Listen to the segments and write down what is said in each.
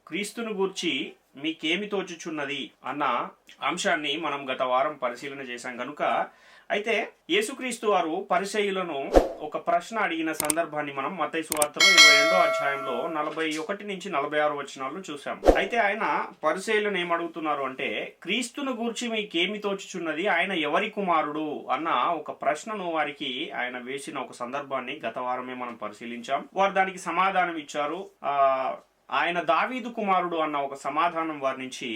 క్రీస్తును గూర్చి మీకేమి తోచుచున్నది అన్న అంశాన్ని మనం గత వారం పరిశీలన చేశాం కనుక, అయితే యేసుక్రీస్తు వారు పరిసయ్యులను ఒక ప్రశ్న అడిగిన సందర్భాన్ని మనం మత్తయి సువార్తలో 22వ అధ్యాయంలో 41 నుంచి 46 వచనాలను చూసాం. అయితే ఆయన పరిసయ్యులను ఏమడుగుతున్నారు అంటే, క్రీస్తును గూర్చి మీకేమి తోచుచున్నది, ఆయన ఎవరి కుమారుడు అన్న ఒక ప్రశ్నను వారికి ఆయన వేసిన ఒక సందర్భాన్ని గత వారమే మనం పరిశీలించాం. వారు దానికి సమాధానం ఇచ్చారు. ఆయన దావీదు కుమారుడు అన్న ఒక సమాధానం వారి నుంచి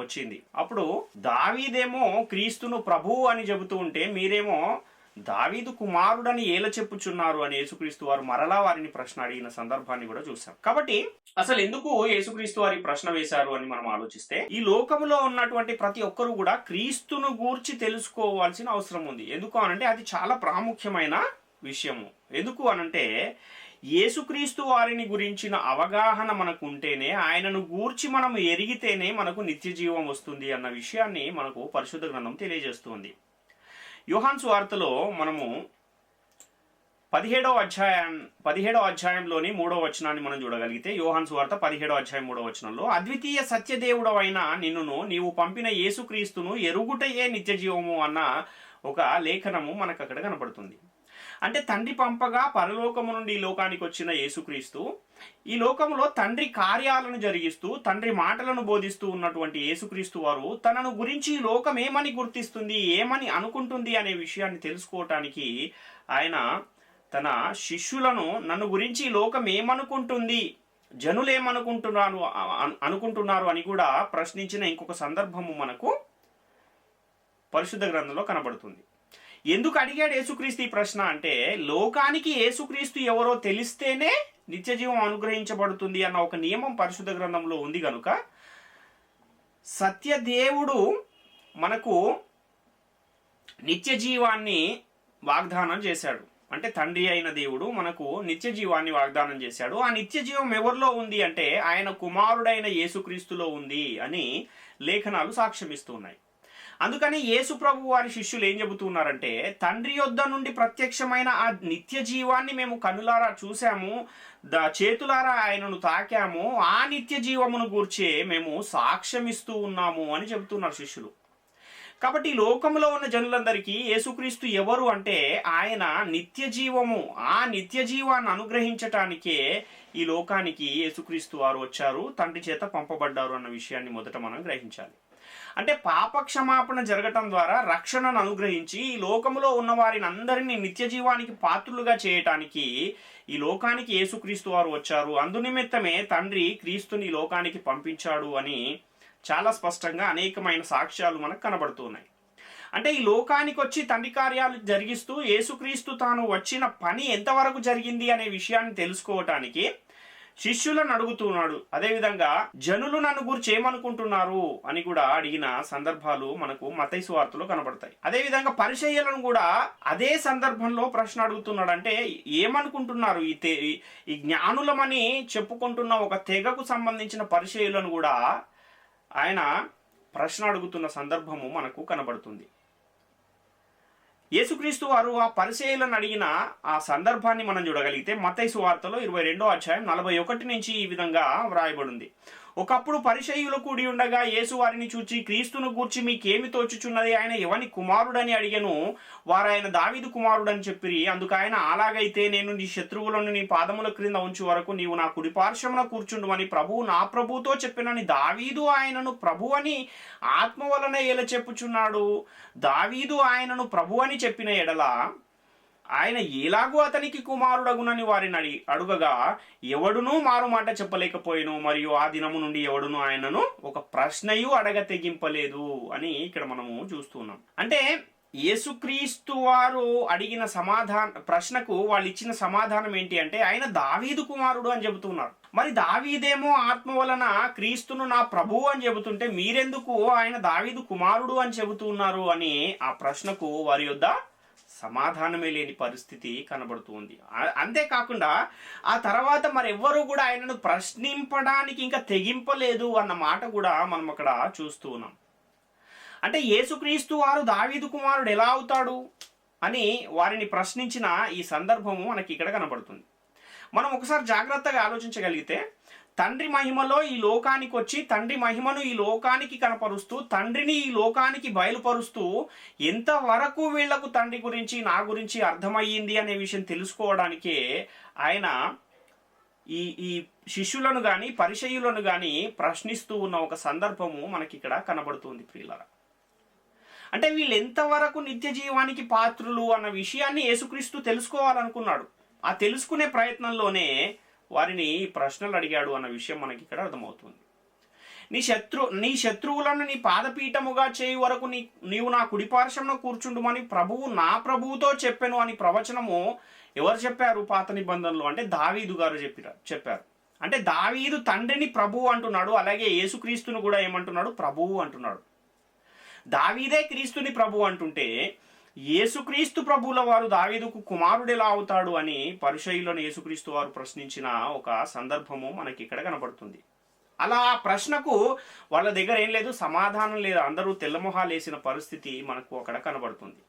వచ్చింది. అప్పుడు దావీదేమో క్రీస్తును ప్రభువు అని చెబుతూ ఉంటే, మీరేమో దావీదు కుమారుడని ఏల చెప్పుచున్నారు అని యేసుక్రీస్తు వారు మరలా వారిని ప్రశ్న అడిగిన సందర్భాన్ని కూడా చూసాం. కాబట్టి అసలు ఎందుకు యేసుక్రీస్తు వారి ప్రశ్న వేశారు అని మనం ఆలోచిస్తే, ఈ లోకములో ఉన్నటువంటి ప్రతి ఒక్కరు కూడా క్రీస్తును గూర్చి తెలుసుకోవాల్సిన అవసరం ఉంది. ఎందుకు అనంటే అది చాలా ప్రాముఖ్యమైన విషయము. ఎందుకు అనంటే యేసుక్రీస్తు వారిని గురించిన అవగాహన మనకు ఉంటేనే, ఆయనను గూర్చి మనం ఎరిగితేనే మనకు నిత్య జీవం వస్తుంది అన్న విషయాన్ని మనకు పరిశుద్ధ గ్రంథం తెలియజేస్తుంది. యోహాను సువార్తలో మనము 17వ అధ్యాయంలోని 3వ వచనాన్ని మనం చూడగలిగితే, యోహాను సువార్త 17వ అధ్యాయం 3వ వచనంలో, అద్వితీయ సత్యదేవుడవైన నిన్నును నీవు పంపిన యేసుక్రీస్తును ఎరుగుటయే నిత్య జీవము అన్న ఒక లేఖనము మనకు అక్కడ కనపడుతుంది. అంటే తండ్రి పంపగా పరలోకము నుండి ఈ లోకానికి వచ్చిన యేసుక్రీస్తు ఈ లోకములో తండ్రి కార్యాలను జరిగిస్తూ తండ్రి మాటలను బోధిస్తూ ఉన్నటువంటి యేసుక్రీస్తు వారు తనను గురించి ఈ లోకం ఏమని గుర్తిస్తుంది, ఏమని అనుకుంటుంది అనే విషయాన్ని తెలుసుకోవటానికి ఆయన తన శిష్యులను నన్ను గురించి ఈ లోకం ఏమనుకుంటుంది, జనులేమనుకుంటున్నారు అని కూడా ప్రశ్నించిన ఇంకొక సందర్భము మనకు పరిశుద్ధ గ్రంథంలో కనబడుతుంది. ఎందుకు అడిగాడు యేసుక్రీస్తు ఈ ప్రశ్న అంటే, లోకానికి యేసుక్రీస్తు ఎవరో తెలిస్తేనే నిత్యజీవం అనుగ్రహించబడుతుంది అన్న ఒక నియమం పరిశుద్ధ గ్రంథంలో ఉంది కనుక, సత్యదేవుడు మనకు నిత్యజీవాన్ని వాగ్దానం చేశాడు. అంటే తండ్రి అయిన దేవుడు మనకు నిత్యజీవాన్ని వాగ్దానం చేశాడు. ఆ నిత్యజీవం ఎవరిలో ఉంది అంటే ఆయన కుమారుడైన యేసుక్రీస్తులో ఉంది అని లేఖనాలు సాక్ష్యమిస్తున్నాయి. అందుకని యేసు ప్రభు వారి శిష్యులు ఏం చెబుతున్నారంటే, తండ్రి యొద్ద నుండి ప్రత్యక్షమైన ఆ నిత్య జీవాన్ని మేము కనులారా చూసాము, చేతులారా ఆయనను తాకాము, ఆ నిత్య జీవమును గూర్చే మేము సాక్ష్యమిస్తూ ఉన్నాము అని చెబుతున్నారు శిష్యులు. కాబట్టి ఈ లోకంలో ఉన్న జనులందరికీ యేసుక్రీస్తు ఎవరు అంటే ఆయన నిత్య జీవము. ఆ నిత్య జీవాన్ని అనుగ్రహించటానికే ఈ లోకానికి యేసుక్రీస్తు వారు వచ్చారు, తండ్రి చేత పంపబడ్డారు అన్న విషయాన్ని మొదట మనం గ్రహించాలి. అంటే పాప క్షమాపణ జరగటం ద్వారా రక్షణను అనుగ్రహించి ఈ లోకములో ఉన్న వారిని అందరినీ నిత్య జీవానికి పాత్రులుగా చేయటానికి ఈ లోకానికి యేసుక్రీస్తు వారు వచ్చారు. అందునిమిత్తమే తండ్రి క్రీస్తుని లోకానికి పంపించాడు అని చాలా స్పష్టంగా అనేకమైన సాక్ష్యాలు మనకు కనబడుతున్నాయి. అంటే ఈ లోకానికి వచ్చి తండ్రి కార్యాలు జరిగిస్తూ యేసుక్రీస్తు తాను వచ్చిన పని ఎంతవరకు జరిగింది అనే విషయాన్ని తెలుసుకోవటానికి శిష్యులను అడుగుతున్నాడు. అదేవిధంగా జనులు నన్ను గురించి ఏమనుకుంటున్నారు అని కూడా అడిగిన సందర్భాలు మనకు మత్తయి సువార్తలో కనబడతాయి. అదేవిధంగా పరిసయ్యులను కూడా అదే సందర్భంలో ప్రశ్న అడుగుతున్నాడు. అంటే ఏమనుకుంటున్నారు ఈ జ్ఞానులమని చెప్పుకుంటున్న ఒక తెగకు సంబంధించిన పరిసయ్యులను కూడా ఆయన ప్రశ్న అడుగుతున్న సందర్భము మనకు కనబడుతుంది. యేసుక్రీస్తు వారు ఆ పరిసయ్యులను అడిగిన ఆ సందర్భాన్ని మనం చూడగలిగితే మత్తయి సువార్తలో 22వ అధ్యాయం 41 నుంచి ఈ విధంగా వ్రాయబడింది. ఒకప్పుడు పరిసయ్యులు కూడి ఉండగా యేసు వారిని చూచి, క్రీస్తును గూర్చి మీకేమి తోచుచున్నది, ఆయన ఎవని కుమారుడని అడిగెను. వారు ఆయన దావీదు కుమారుడని చెప్పిరి. అందుకు ఆయన, అలాగైతే నేను నీ శత్రువులను నీ పాదముల క్రింద ఉంచు వరకు నీవు నా కుడి పార్శ్వమున కూర్చుండుమని ప్రభువు నా ప్రభువుతో చెప్పినని దావీదు ఆయనను ప్రభు అని ఆత్మ వలన ఏల చెప్పుచున్నాడు. దావీదు ఆయనను ప్రభు అని చెప్పిన ఎడల ఆయన ఎలాగూ అతనికి కుమారుడగునని వారిని అడుగగా ఎవడునూ మారు మాట చెప్పలేకపోయాను, మరియు ఆ దినము నుండి ఎవడునూ ఆయనను ఒక ప్రశ్నయు అడగ తెగింపలేదు అని ఇక్కడ మనము చూస్తున్నాం. అంటే యేసుక్రీస్తు వారు అడిగిన ప్రశ్నకు వాళ్ళు ఇచ్చిన సమాధానం ఏంటి అంటే, ఆయన దావీదు కుమారుడు అని చెబుతున్నారు. మరి దావీదేమో ఆత్మ వలన క్రీస్తును నా ప్రభువు అని చెబుతుంటే మీరెందుకు ఆయన దావీదు కుమారుడు అని చెబుతున్నారు అని ఆ ప్రశ్నకు వారి యొద్ద సమాధానమే లేని పరిస్థితి కనబడుతుంది. అంతేకాకుండా ఆ తర్వాత మరెవ్వరూ కూడా ఆయనను ప్రశ్నింపడానికి ఇంకా తెగింపలేదు అన్న మాట కూడా మనం అక్కడ చూస్తూ ఉన్నాం. అంటే యేసుక్రీస్తు వారు దావీదు కుమారుడు ఎలా అవుతాడు అని వారిని ప్రశ్నించిన ఈ సందర్భము మనకి ఇక్కడ కనబడుతుంది. మనం ఒకసారి జాగ్రత్తగా ఆలోచించగలిగితే, తండ్రి మహిమలో ఈ లోకానికి వచ్చి తండ్రి మహిమను ఈ లోకానికి కనపరుస్తూ తండ్రిని ఈ లోకానికి బయలుపరుస్తూ ఎంతవరకు వీళ్లకు తండ్రి గురించి నా గురించి అర్థమయ్యింది అనే విషయం తెలుసుకోవడానికే ఆయన ఈ ఈ శిష్యులను కానీ పరిచయులను కానీ ప్రశ్నిస్తూ ఉన్న ఒక సందర్భము మనకి ఇక్కడ కనబడుతుంది ప్రియులారా. అంటే వీళ్ళు ఎంతవరకు నిత్య జీవానికి పాత్రులు అన్న విషయాన్ని యేసుక్రీస్తు తెలుసుకోవాలనుకున్నాడు. ఆ తెలుసుకునే ప్రయత్నంలోనే వారిని ప్రశ్నలు అడిగాడు అన్న విషయం మనకి ఇక్కడ అర్థమవుతుంది. నీ శత్రువులను నీ పాదపీఠముగా చేయు వరకు నీవు నా కుడిపార్శ్వంలో కూర్చుండుమని నా ప్రభువుతో చెప్పెను అని ప్రవచనము ఎవరు చెప్పారు పాత నిబంధనలో అంటే దావీదు గారు చెప్పారు. అంటే దావీదు తండ్రిని ప్రభువు అంటున్నాడు, అలాగే యేసుక్రీస్తును కూడా ఏమంటున్నాడు, ప్రభువు అంటున్నాడు. దావీదే క్రీస్తుని ప్రభు అంటుంటే యేసుక్రీస్తు ప్రభువుల వారు దావీదుకు కుమారుడు ఎలా అవుతాడు అని పరిచయులను యేసుక్రీస్తు వారు ప్రశ్నించిన ఒక సందర్భము మనకి ఇక్కడ కనబడుతుంది. అలా ఆ ప్రశ్నకు వాళ్ళ దగ్గర ఏం లేదు, సమాధానం లేదు, అందరూ తెల్లమొహాలు వేసిన పరిస్థితి మనకు అక్కడ కనబడుతుంది.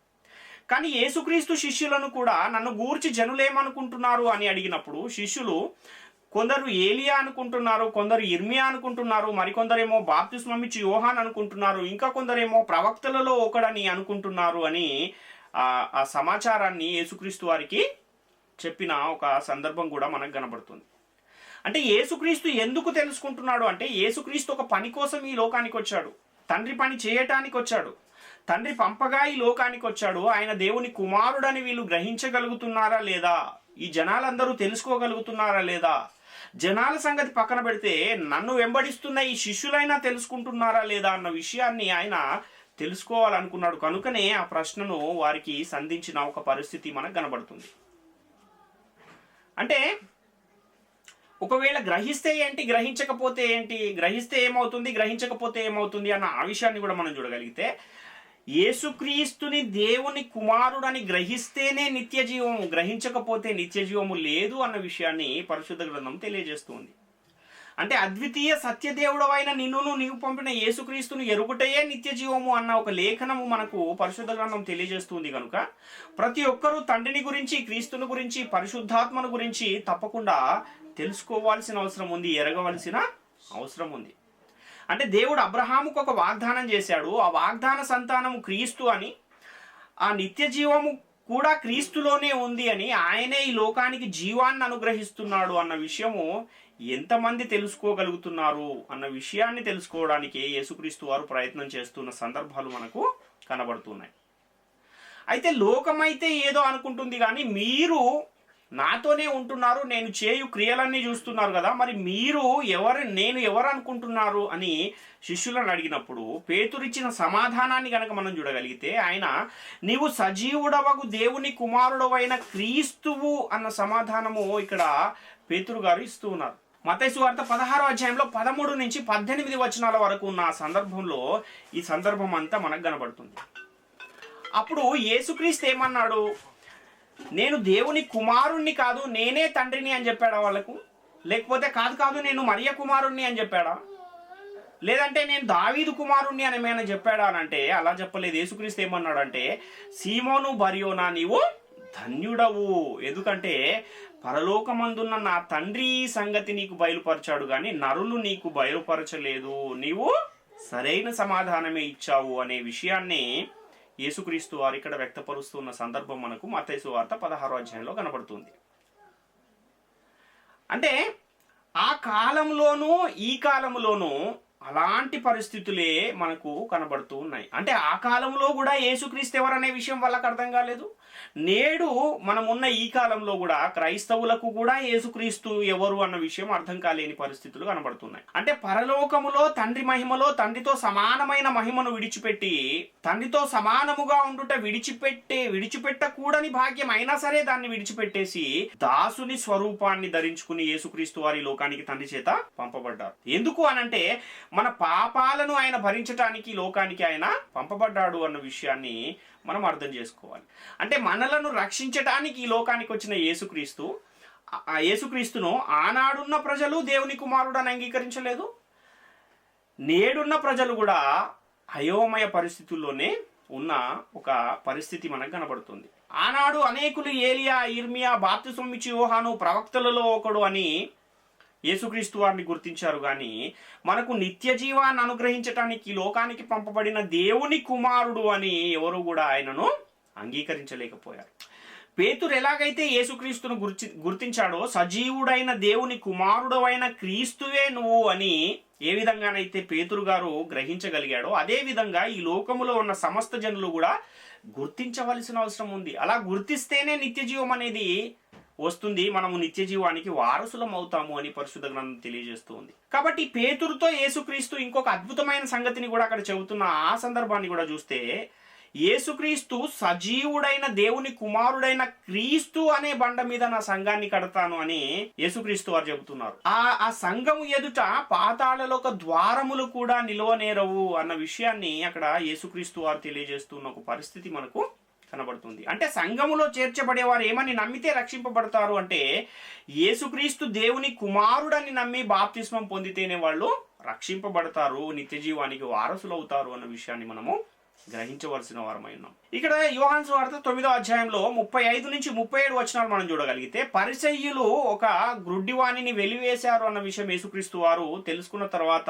కానీ యేసుక్రీస్తు శిష్యులను కూడా నన్ను గూర్చి జనులేమనుకుంటున్నారు అని అడిగినప్పుడు శిష్యులు కొందరు ఏలియా అనుకుంటున్నారు, కొందరు ఇర్మియా అనుకుంటున్నారు, మరికొందరేమో బాప్తిస్మం ఇచ్చి యోహాన్ అనుకుంటున్నారు, ఇంకా కొందరేమో ప్రవక్తలలో ఒకడని అనుకుంటున్నారు అని ఆ సమాచారాన్ని యేసుక్రీస్తు వారికి చెప్పిన ఒక సందర్భం కూడా మనకు కనబడుతుంది. అంటే యేసుక్రీస్తు ఎందుకు తెలుసుకుంటున్నాడు అంటే యేసుక్రీస్తు ఒక పని కోసం ఈ లోకానికి వచ్చాడు, తండ్రి పని చేయటానికి వచ్చాడు, తండ్రి పంపగా ఈ లోకానికి వచ్చాడు. ఆయన దేవుని కుమారుడని వీళ్ళు గ్రహించగలుగుతున్నారా లేదా, ఈ జనాలందరూ తెలుసుకోగలుగుతున్నారా లేదా, జనాల సంగతి పక్కన పెడితే నన్ను వెంబడిస్తున్న ఈ శిష్యులైనా తెలుసుకుంటున్నారా లేదా అన్న విషయాన్ని ఆయన తెలుసుకోవాలనుకున్నాడు. కనుకనే ఆ ప్రశ్నను వారికి సంధించిన ఒక పరిస్థితి మనకు కనబడుతుంది. అంటే ఒకవేళ గ్రహిస్తే ఏంటి, గ్రహించకపోతే ఏంటి, గ్రహిస్తే ఏమవుతుంది, గ్రహించకపోతే ఏమవుతుంది అన్న ఆ విషయాన్ని కూడా మనం చూడగలిగితే యేసుక్రీస్తుని దేవుని కుమారుడని గ్రహిస్తేనే నిత్య జీవము, గ్రహించకపోతే నిత్య జీవము లేదు అన్న విషయాన్ని పరిశుద్ధ గ్రంథం తెలియజేస్తుంది. అంటే అద్వితీయ సత్యదేవుడు అయిన నీవు పంపిన యేసుక్రీస్తును ఎరుగుటయే నిత్య జీవము అన్న ఒక లేఖనము మనకు పరిశుద్ధ గ్రంథం తెలియజేస్తుంది. కనుక ప్రతి ఒక్కరూ తండ్రిని గురించి, క్రీస్తుని గురించి, పరిశుద్ధాత్మను గురించి తప్పకుండా తెలుసుకోవాల్సిన అవసరం ఉంది, ఎరగవలసిన అవసరం ఉంది. అంటే దేవుడు అబ్రహాముకు ఒక వాగ్దానం చేశాడు, ఆ వాగ్దాన సంతానము క్రీస్తు అని, ఆ నిత్య జీవము కూడా క్రీస్తులోనే ఉంది అని, ఆయనే ఈ లోకానికి జీవాన్ని అనుగ్రహిస్తున్నాడు అన్న విషయము ఎంతమంది తెలుసుకోగలుగుతున్నారు అన్న విషయాన్ని తెలుసుకోవడానికి యేసుక్రీస్తు వారు ప్రయత్నం చేస్తున్న సందర్భాలు మనకు కనబడుతున్నాయి. అయితే లోకమైతే ఏదో అనుకుంటుంది, కానీ మీరు నాతోనే ఉంటున్నారు, నేను చేయు క్రియలన్నీ చూస్తున్నారు కదా, మరి మీరు నేను ఎవరు అనుకుంటున్నారు అని శిష్యులను అడిగినప్పుడు పేతురిచ్చిన సమాధానాన్ని కనుక మనం చూడగలిగితే ఆయన నీవు సజీవుడవగు దేవుని కుమారుడవైన క్రీస్తువు అన్న సమాధానము ఇక్కడ పేతురు గారు ఇస్తూ ఉన్నారు. మత్తయి సువార్త 16వ అధ్యాయంలో 13 నుంచి 18 వచనాల వరకు ఉన్న సందర్భంలో ఈ సందర్భం అంతా మనకు కనబడుతుంది. అప్పుడు యేసుక్రీస్తు ఏమన్నాడు, నేను దేవుని కుమారుణ్ణి కాదు, నేనే తండ్రిని అని చెప్పాడా వాళ్ళకు? లేకపోతే కాదు నేను మరియ కుమారుణ్ణి అని చెప్పాడా? లేదంటే నేను దావీదు కుమారుణ్ణి అని ఏమైనా చెప్పాడా అని అంటే అలా చెప్పలేదు. యేసుక్రీస్తు ఏమన్నాడంటే, సీమోను బర్యోనా నీవు ధన్యుడవు, ఎందుకంటే పరలోకమందున్న నా తండ్రి సంగతి నీకు బయలుపరచాడు కానీ నరులు నీకు బయలుపరచలేదు, నీవు సరైన సమాధానమే ఇచ్చావు అనే విషయాన్ని యేసుక్రీస్తు వారు ఇక్కడ వ్యక్తపరుస్తున్న సందర్భం మనకు మత్తయి సువార్త 16వ అధ్యాయంలో కనబడుతుంది. అంటే ఆ కాలంలోనూ ఈ కాలంలోనూ అలాంటి పరిస్థితులే మనకు కనబడుతూ ఉన్నాయి. అంటే ఆ కాలంలో కూడా యేసుక్రీస్తు ఎవరనే విషయం వాళ్ళకి అర్థం కాలేదు. నేడు మనమున్న ఈ కాలంలో కూడా క్రైస్తవులకు కూడా యేసుక్రీస్తు ఎవరు అన్న విషయం అర్థం కాలేని పరిస్థితులు కనబడుతున్నాయి. అంటే పరలోకములో తండ్రి మహిమలో తండ్రితో సమానమైన మహిమను విడిచిపెట్టి తండ్రితో సమానముగా ఉండుట విడిచిపెట్టకూడని భాగ్యం అయినా సరే దాన్ని విడిచిపెట్టేసి దాసుని స్వరూపాన్ని ధరించుకుని యేసుక్రీస్తు వారి లోకానికి తండ్రి చేత పంపబడ్డారు. ఎందుకు అనంటే మన పాపాలను ఆయన భరించటానికి లోకానికి ఆయన పంపబడ్డాడు అన్న విషయాన్ని మనం అర్థం చేసుకోవాలి. అంటే మనలను రక్షించటానికి ఈ లోకానికి వచ్చిన యేసుక్రీస్తును ఆనాడున్న ప్రజలు దేవుని కుమారుడని అంగీకరించలేదు. నేడున్న ప్రజలు కూడా అయోమయ పరిస్థితుల్లోనే ఉన్న ఒక పరిస్థితి మనకు కనబడుతుంది. ఆనాడు అనేకులు ఏలియా, ఇర్మియా, బాప్తిస్మం ఇచ్చి యోహాను ప్రవక్తలలో ఒకడు అని యేసుక్రీస్తు వారిని గుర్తించారు కానీ మనకు నిత్య జీవాన్ని అనుగ్రహించటానికి లోకానికి పంపబడిన దేవుని కుమారుడు అని ఎవరు కూడా ఆయనను అంగీకరించలేకపోయారు. పేతురు ఎలాగైతే యేసుక్రీస్తును గుర్తించాడో సజీవుడైన దేవుని కుమారుడు అయిన క్రీస్తువే నువ్వు అని ఏ విధంగానైతే పేతురు గారు గ్రహించగలిగాడో అదే విధంగా ఈ లోకములో ఉన్న సమస్త జనులు కూడా గుర్తించవలసిన అవసరం ఉంది. అలా గుర్తిస్తేనే నిత్య జీవం అనేది వస్తుంది, మనము నిత్య జీవానికి వారసులం అవుతాము అని పరిశుద్ధ గ్రంథం తెలియజేస్తూ ఉంది. కాబట్టి పేతురుతో యేసుక్రీస్తు ఇంకొక అద్భుతమైన సంగతిని కూడా అక్కడ చెబుతున్న ఆ సందర్భాన్ని కూడా చూస్తే, యేసుక్రీస్తు సజీవుడైన దేవుని కుమారుడైన క్రీస్తు అనే బండ మీద నా సంఘాన్ని కడతాను అని యేసుక్రీస్తు వారు చెబుతున్నారు. ఆ సంఘము ఎదుట పాతాళలోక ద్వారములు కూడా నిలవనేరవు అన్న విషయాన్ని అక్కడ యేసుక్రీస్తు వారు తెలియజేస్తున్న ఒక పరిస్థితి మనకు కనబడుతుంది. అంటే సంఘములో చేర్చబడేవారు ఏమని నమ్మితే రక్షింపబడతారు అంటే, యేసుక్రీస్తు దేవుని కుమారుడని నమ్మి బాప్తిస్మం పొందితేనే వాళ్ళు రక్షింపబడతారు, నిత్య జీవానికి వారసులు అవుతారు అన్న విషయాన్ని మనము గ్రహించవలసిన వారమై ఉన్నాం. ఇక్కడ యోహాను సువార్త 9వ అధ్యాయంలో 35 నుంచి 37 వచనాలు మనం చూడగలిగితే, పరిసయ్యులు ఒక గ్రుడ్డివాణిని వెలివేశారు అన్న విషయం యేసుక్రీస్తు వారు తెలుసుకున్న తర్వాత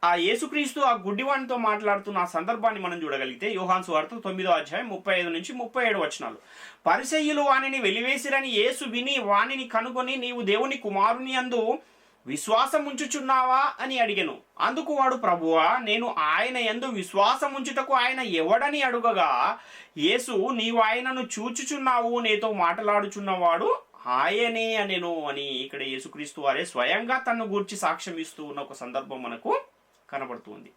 ఆ యేసుక్రీస్తు ఆ గుడ్డివానితో మాట్లాడుతున్న ఆ సందర్భాన్ని మనం చూడగలిగితే యోహాను సువార్త 9వ అధ్యాయం 35 నుంచి 37 వచనాలు. పరిసయ్యులు వానిని వెలివేసిరని యేసు విని వానిని కనుగొని, నీవు దేవుని కుమారుని యందు విశ్వాసం ఉంచుచున్నావా అని అడిగెను. అందుకు వాడు, ప్రభువా, నేను ఆయన యందు విశ్వాసం ఉంచుటకు ఆయన ఎవడని అడుగగా, యేసు, నీవు ఆయనను చూచుచున్నావు, నీతో మాట్లాడుచున్నవాడు ఆయనే అనెను అని ఇక్కడ యేసుక్రీస్తు వారే స్వయంగా తన్ను గూర్చి సాక్ష్యం ఇస్తూ ఉన్న ఒక సందర్భం మనకు కనబడుతుంది.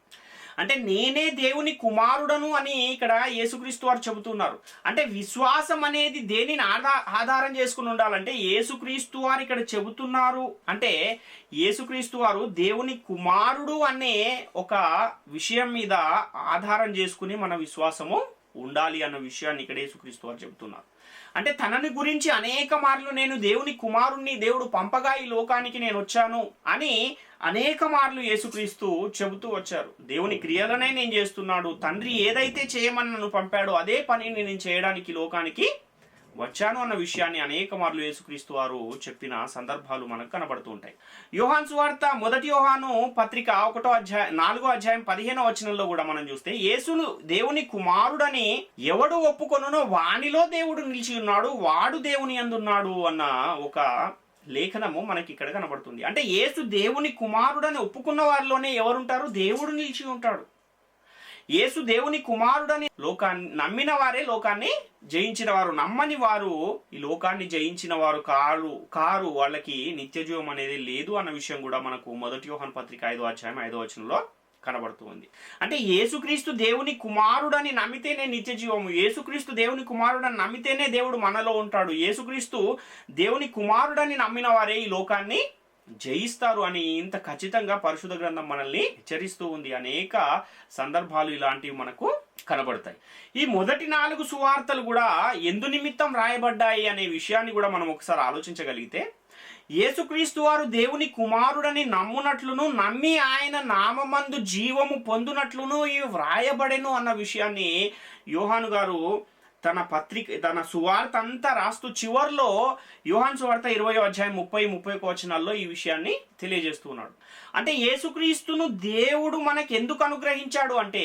అంటే నేనే దేవుని కుమారుడను అని ఇక్కడ యేసుక్రీస్తు వారు చెబుతున్నారు. అంటే విశ్వాసం అనేది దేనిని ఆధారం చేసుకుని ఉండాలంటే యేసుక్రీస్తు వారు ఇక్కడ చెబుతున్నారు. అంటే యేసుక్రీస్తు వారు దేవుని కుమారుడు అనే ఒక విషయం మీద ఆధారం చేసుకుని మన విశ్వాసము ఉండాలి అన్న విషయాన్ని ఇక్కడ యేసుక్రీస్తు వారు చెబుతున్నారు. అంటే తనని గురించి అనేక మార్లు నేను దేవుని కుమారుణ్ణి, దేవుడు పంపగా ఈ లోకానికి నేను వచ్చాను అని అనేక మార్లు యేసుక్రీస్తు చెబుతూ వచ్చారు. దేవుని క్రియలనే నేను చేస్తున్నాడు, తండ్రి ఏదైతే చేయమని నన్ను పంపాడో అదే పనిని నేను చేయడానికి లోకానికి వచ్చాను అన్న విషయాన్ని అనేక మార్లు యేసుక్రీస్తు వారు చెప్పిన సందర్భాలు మనకు కనబడుతూ ఉంటాయి. యోహాను సువార్త 1 యోహాను పత్రిక 4వ అధ్యాయం 15వ వచనంలో కూడా మనం చూస్తే, యేసును దేవుని కుమారుడని ఎవడు ఒప్పుకొనునో వానిలో దేవుడు నిలిచి ఉన్నాడు, వాడు దేవుని యందున్నాడు అన్న ఒక లేఖనము మనకి ఇక్కడ కనబడుతుంది. అంటే యేసు దేవుని కుమారుడని ఒప్పుకున్న వారిలోనే ఎవరుంటారు? దేవుడు నిలిచి ఉంటాడు. యేసు దేవుని కుమారుడని లోకాన్ని నమ్మిన వారే లోకాన్ని జయించిన వారు, నమ్మని వారు ఈ లోకాన్ని జయించిన వారు కారు వాళ్ళకి నిత్య జీవం అనేది లేదు అన్న విషయం కూడా మనకు 1 యోహాను పత్రిక 5వ అధ్యాయం 5వ వచనంలో కనబడుతుంది. అంటే యేసుక్రీస్తు దేవుని కుమారుడని నమ్మితేనే నిత్య జీవము, యేసుక్రీస్తు దేవుని కుమారుడని నమ్మితేనే దేవుడు మనలో ఉంటాడు, యేసుక్రీస్తు దేవుని కుమారుడని నమ్మిన వారే ఈ లోకాన్ని జయిస్తారు అని ఇంత ఖచ్చితంగా పరిశుద్ధ గ్రంథం మనల్ని హెచ్చరిస్తూ ఉంది. అనేక సందర్భాలు ఇలాంటివి మనకు కనబడతాయి. ఈ మొదటి 4 సువార్తలు కూడా ఎందు నిమిత్తం రాయబడ్డాయి అనే విషయాన్ని కూడా మనం ఒకసారి ఆలోచించగలిగితే, యేసుక్రీస్తు వారు దేవుని కుమారుడని నమ్మునట్లును, నమ్మి ఆయన నామమందు జీవము పొందునట్లును ఇవి వ్రాయబడెను అన్న విషయాన్ని యోహాను గారు తన సువార్త అంతా రాస్తూ చివర్లో యోహాను సువార్త 20వ అధ్యాయం 30-31 వచనాల్లో ఈ విషయాన్ని తెలియజేస్తున్నాడు. అంటే యేసుక్రీస్తును దేవుడు మనకు ఎందుకు అనుగ్రహించాడు అంటే,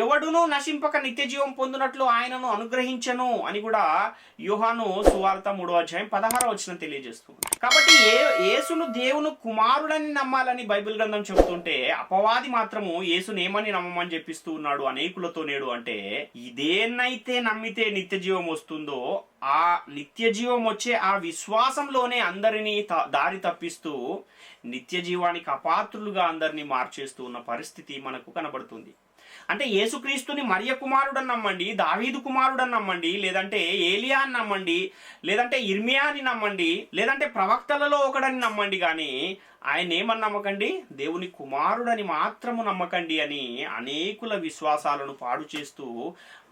ఎవడునూ నశింపక నిత్య జీవం పొందినట్లు ఆయనను అనుగ్రహించను అని కూడా యోహాను సువార్త 3వ అధ్యాయం 16వ వచనం తెలియజేస్తుంది. కాబట్టి యేసును దేవుని కుమారుడని నమ్మాలని బైబిల్ గ్రంథం చెబుతుంటే, అపవాది మాత్రము యేసును ఏమని నమ్మమని చెప్పిస్తూ ఉన్నాడు అనేకులతో నేడు. అంటే ఇదేనైతే నమ్మితే నిత్య జీవం వస్తుందో ఆ నిత్య జీవం వచ్చే ఆ విశ్వాసంలోనే అందరినీ దారి తప్పిస్తూ నిత్య జీవానికి అపాత్రులుగా అందరినీ మార్చేస్తూ ఉన్న పరిస్థితి మనకు కనబడుతుంది. అంటే యేసుక్రీస్తుని మరియ కుమారుడని నమ్మండి, దావీదు కుమారుడని నమ్మండి, లేదంటే ఏలియా అని నమ్మండి, లేదంటే ఇర్మియా అని నమ్మండి, లేదంటే ప్రవక్తలలో ఒకడని నమ్మండి, కానీ ఆయన ఏమని నమ్మకండి, దేవుని కుమారుడని మాత్రము నమ్మకండి అని అనేకుల విశ్వాసాలను పాడు చేస్తూ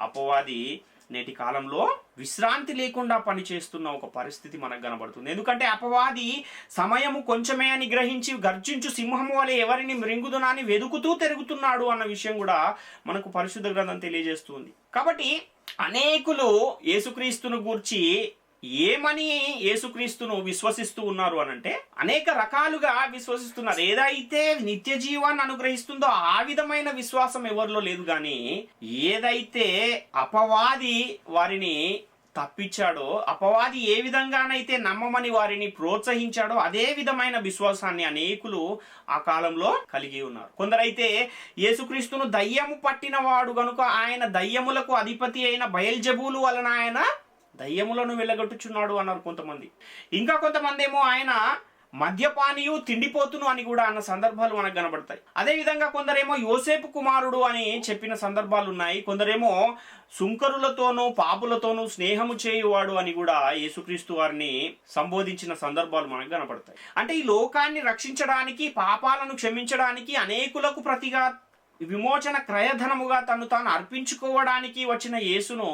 అపవాది నేటి కాలంలో విశ్రాంతి లేకుండా పనిచేస్తున్న ఒక పరిస్థితి మనకు కనబడుతుంది. ఎందుకంటే అపవాది సమయము కొంచెమే అని గ్రహించి గర్జించు సింహము వలె ఎవరిని మృంగుదునని వెదుకుతూ తిరుగుతున్నాడు అన్న విషయం కూడా మనకు పరిశుద్ధ గ్రంథం తెలియజేస్తుంది. కాబట్టి అనేకులు యేసుక్రీస్తును గూర్చి ఏమని యేసుక్రీస్తును విశ్వసిస్తూ ఉన్నారు అనంటే అనేక రకాలుగా విశ్వసిస్తున్నారు. ఏదైతే నిత్య జీవాన్ని అనుగ్రహిస్తుందో ఆ విధమైన విశ్వాసం ఎవరిలో లేదు. కానీ ఏదైతే అపవాది వారిని తప్పించాడో, అపవాది ఏ విధంగానైతే నమ్మమని వారిని ప్రోత్సహించాడో అదే విధమైన విశ్వాసాన్ని అనేకులు ఆ కాలంలో కలిగి ఉన్నారు. కొందరైతే యేసుక్రీస్తును దయ్యము పట్టిన వాడు గనుక ఆయన దయ్యములకు అధిపతి అయిన బయల్జెబూలు వలన ఆయన దయ్యములను వెళ్ళగొట్టుచున్నాడు అన్నారు కొంతమంది. ఇంకా కొంతమంది ఏమో ఆయన మద్యపానీయు తిండిపోతును అని కూడా అన్న సందర్భాలు మనకు కనబడతాయి. అదేవిధంగా కొందరేమో యోసేపు కుమారుడు అని చెప్పిన సందర్భాలు ఉన్నాయి. కొందరేమో సుంకరులతోనూ పాపులతోనూ స్నేహము చేయువాడు అని కూడా యేసుక్రీస్తు వారిని సంబోధించిన సందర్భాలు మనకు కనబడతాయి. అంటే ఈ లోకాన్ని రక్షించడానికి, పాపాలను క్షమించడానికి, అనేకులకు ప్రతిగా విమోచన క్రయధనముగా తను తాను అర్పించుకోవడానికి వచ్చిన యేసును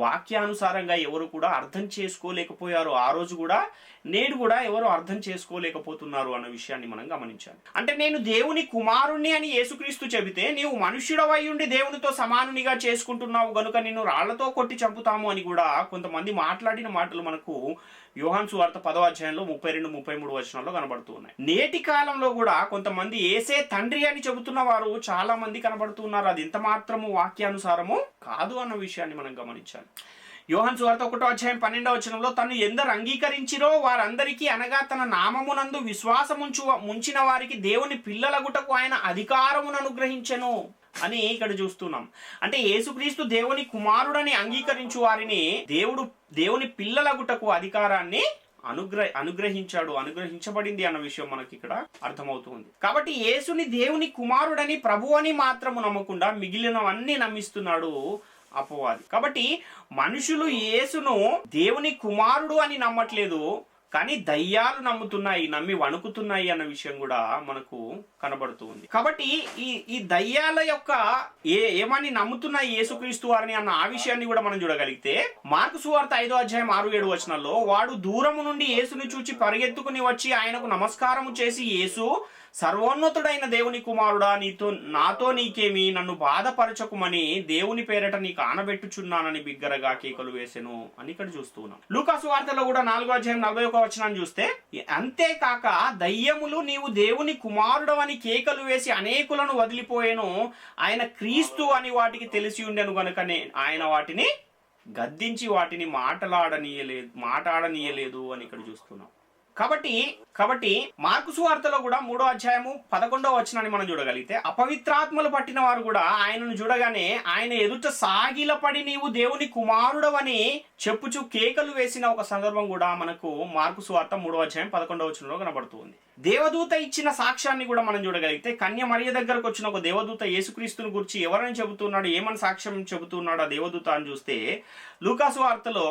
వాక్యానుసారంగా ఎవరు కూడా అర్థం చేసుకోలేకపోయారు. ఆ రోజు కూడా నేడు కూడా ఎవరు అర్థం చేసుకోలేకపోతున్నారు అన్న విషయాన్ని మనం గమనించాలి. అంటే నేను దేవుని కుమారుణ్ణి అని యేసుక్రీస్తు చెబితే, నీవు మనుష్యుడవై ఉండి దేవునితో సమానునిగా చేసుకుంటున్నావు గనుక నిన్ను రాళ్లతో కొట్టి చంపుతాము అని కూడా కొంతమంది మాట్లాడిన మాటలు మనకు యోహాను సువార్త 10వ అధ్యాయంలో 32-33 వచనాల్లో కనబడుతూ ఉన్నాయి. నేటి కాలంలో కూడా కొంతమంది యేసే తండ్రి అని చెబుతున్న వారు చాలా మంది కనబడుతూ ఉన్నారు. అది ఎంత మాత్రము వాక్యానుసారము కాదు అన్న విషయాన్ని మనం గమనించాలి. యోహాను సువార్త 1వ అధ్యాయం 12వ వచనంలో తను ఎందరు అంగీకరించిరో వారందరికీ, అనగా తన నామమునందు విశ్వాసముంచిన వారికి దేవుని పిల్లలగుటకు ఆయన అధికారమును అనుగ్రహించెను అని ఇక్కడ చూస్తున్నాం. అంటే యేసుక్రీస్తు దేవుని కుమారుడని అంగీకరించు వారిని దేవుని పిల్లలగుటకు అధికారాన్ని అనుగ్రహించబడింది అన్న విషయం మనకి ఇక్కడ అర్థమవుతుంది. కాబట్టి యేసుని దేవుని కుమారుడని, ప్రభు అని మాత్రము నమ్మకుండా మిగిలినవన్నీ నమ్మిస్తున్నాడు అపవాది. కాబట్టి మనుషులు యేసును దేవుని కుమారుడు అని నమ్మట్లేదు, కానీ దయ్యాలు నమ్ముతున్నాయి, నమ్మి వణుకుతున్నాయి అన్న విషయం కూడా మనకు కనబడుతూ ఉంది. కాబట్టి ఈ దయ్యాల యొక్క ఏమని నమ్ముతున్నాయి యేసుక్రీస్తు వారిని అన్న ఆ విషయాన్ని కూడా మనం చూడగలిగితే, మార్కు సువార్త 5వ అధ్యాయం 6-7 వచనాల్లో వాడు దూరము నుండి యేసుని చూచి పరిగెత్తుకుని వచ్చి ఆయనకు నమస్కారము చేసి, యేసు సర్వోన్నతుడైన దేవుని కుమారుడా, నాతో నీకేమి, నన్ను బాధపరచకుమని దేవుని పేరట నీకు ఆనబెట్టుచున్నానని బిగ్గరగా కేకలు వేసెను అని ఇక్కడ చూస్తున్నాం. లూకాసు వార్తలో కూడా 4వ అధ్యాయం 41వ వచనాన్ని చూస్తే, అంతేకాక దయ్యములు నీవు దేవుని కుమారుడవని కేకలు వేసి అనేకులను వదిలిపోయేను, ఆయన క్రీస్తు అని వాటికి తెలిసి ఉండెను గనుకనే ఆయన వాటిని గద్దించి వాటిని మాట్లాడనీయలేదు అని ఇక్కడ చూస్తున్నాం. కాబట్టి మార్కు సువార్తలో కూడా 3వ అధ్యాయము 11వ వచనాన్ని మనం చూడగలిగితే, అపవిత్రాత్మలు పట్టిన వారు కూడా ఆయనను చూడగానే ఆయన ఎదుట సాగిలపడి నీవు దేవుని కుమారుడవని చెప్పుచు కేకలు వేసిన ఒక సందర్భం కూడా మనకు మార్కు సువార్త 3వ అధ్యాయం 11వ వచనంలో కనబడుతుంది. దేవదూత ఇచ్చిన సాక్ష్యాన్ని కూడా మనం చూడగలిగితే, కన్య మరియ దగ్గరకు వచ్చిన ఒక దేవదూత యేసుక్రీస్తుని గురించి ఎవరని చెబుతున్నాడు, ఏమని సాక్ష్యం చెబుతున్నాడు ఆ దేవదూత అని చూస్తే, లూకాసు వార్తలో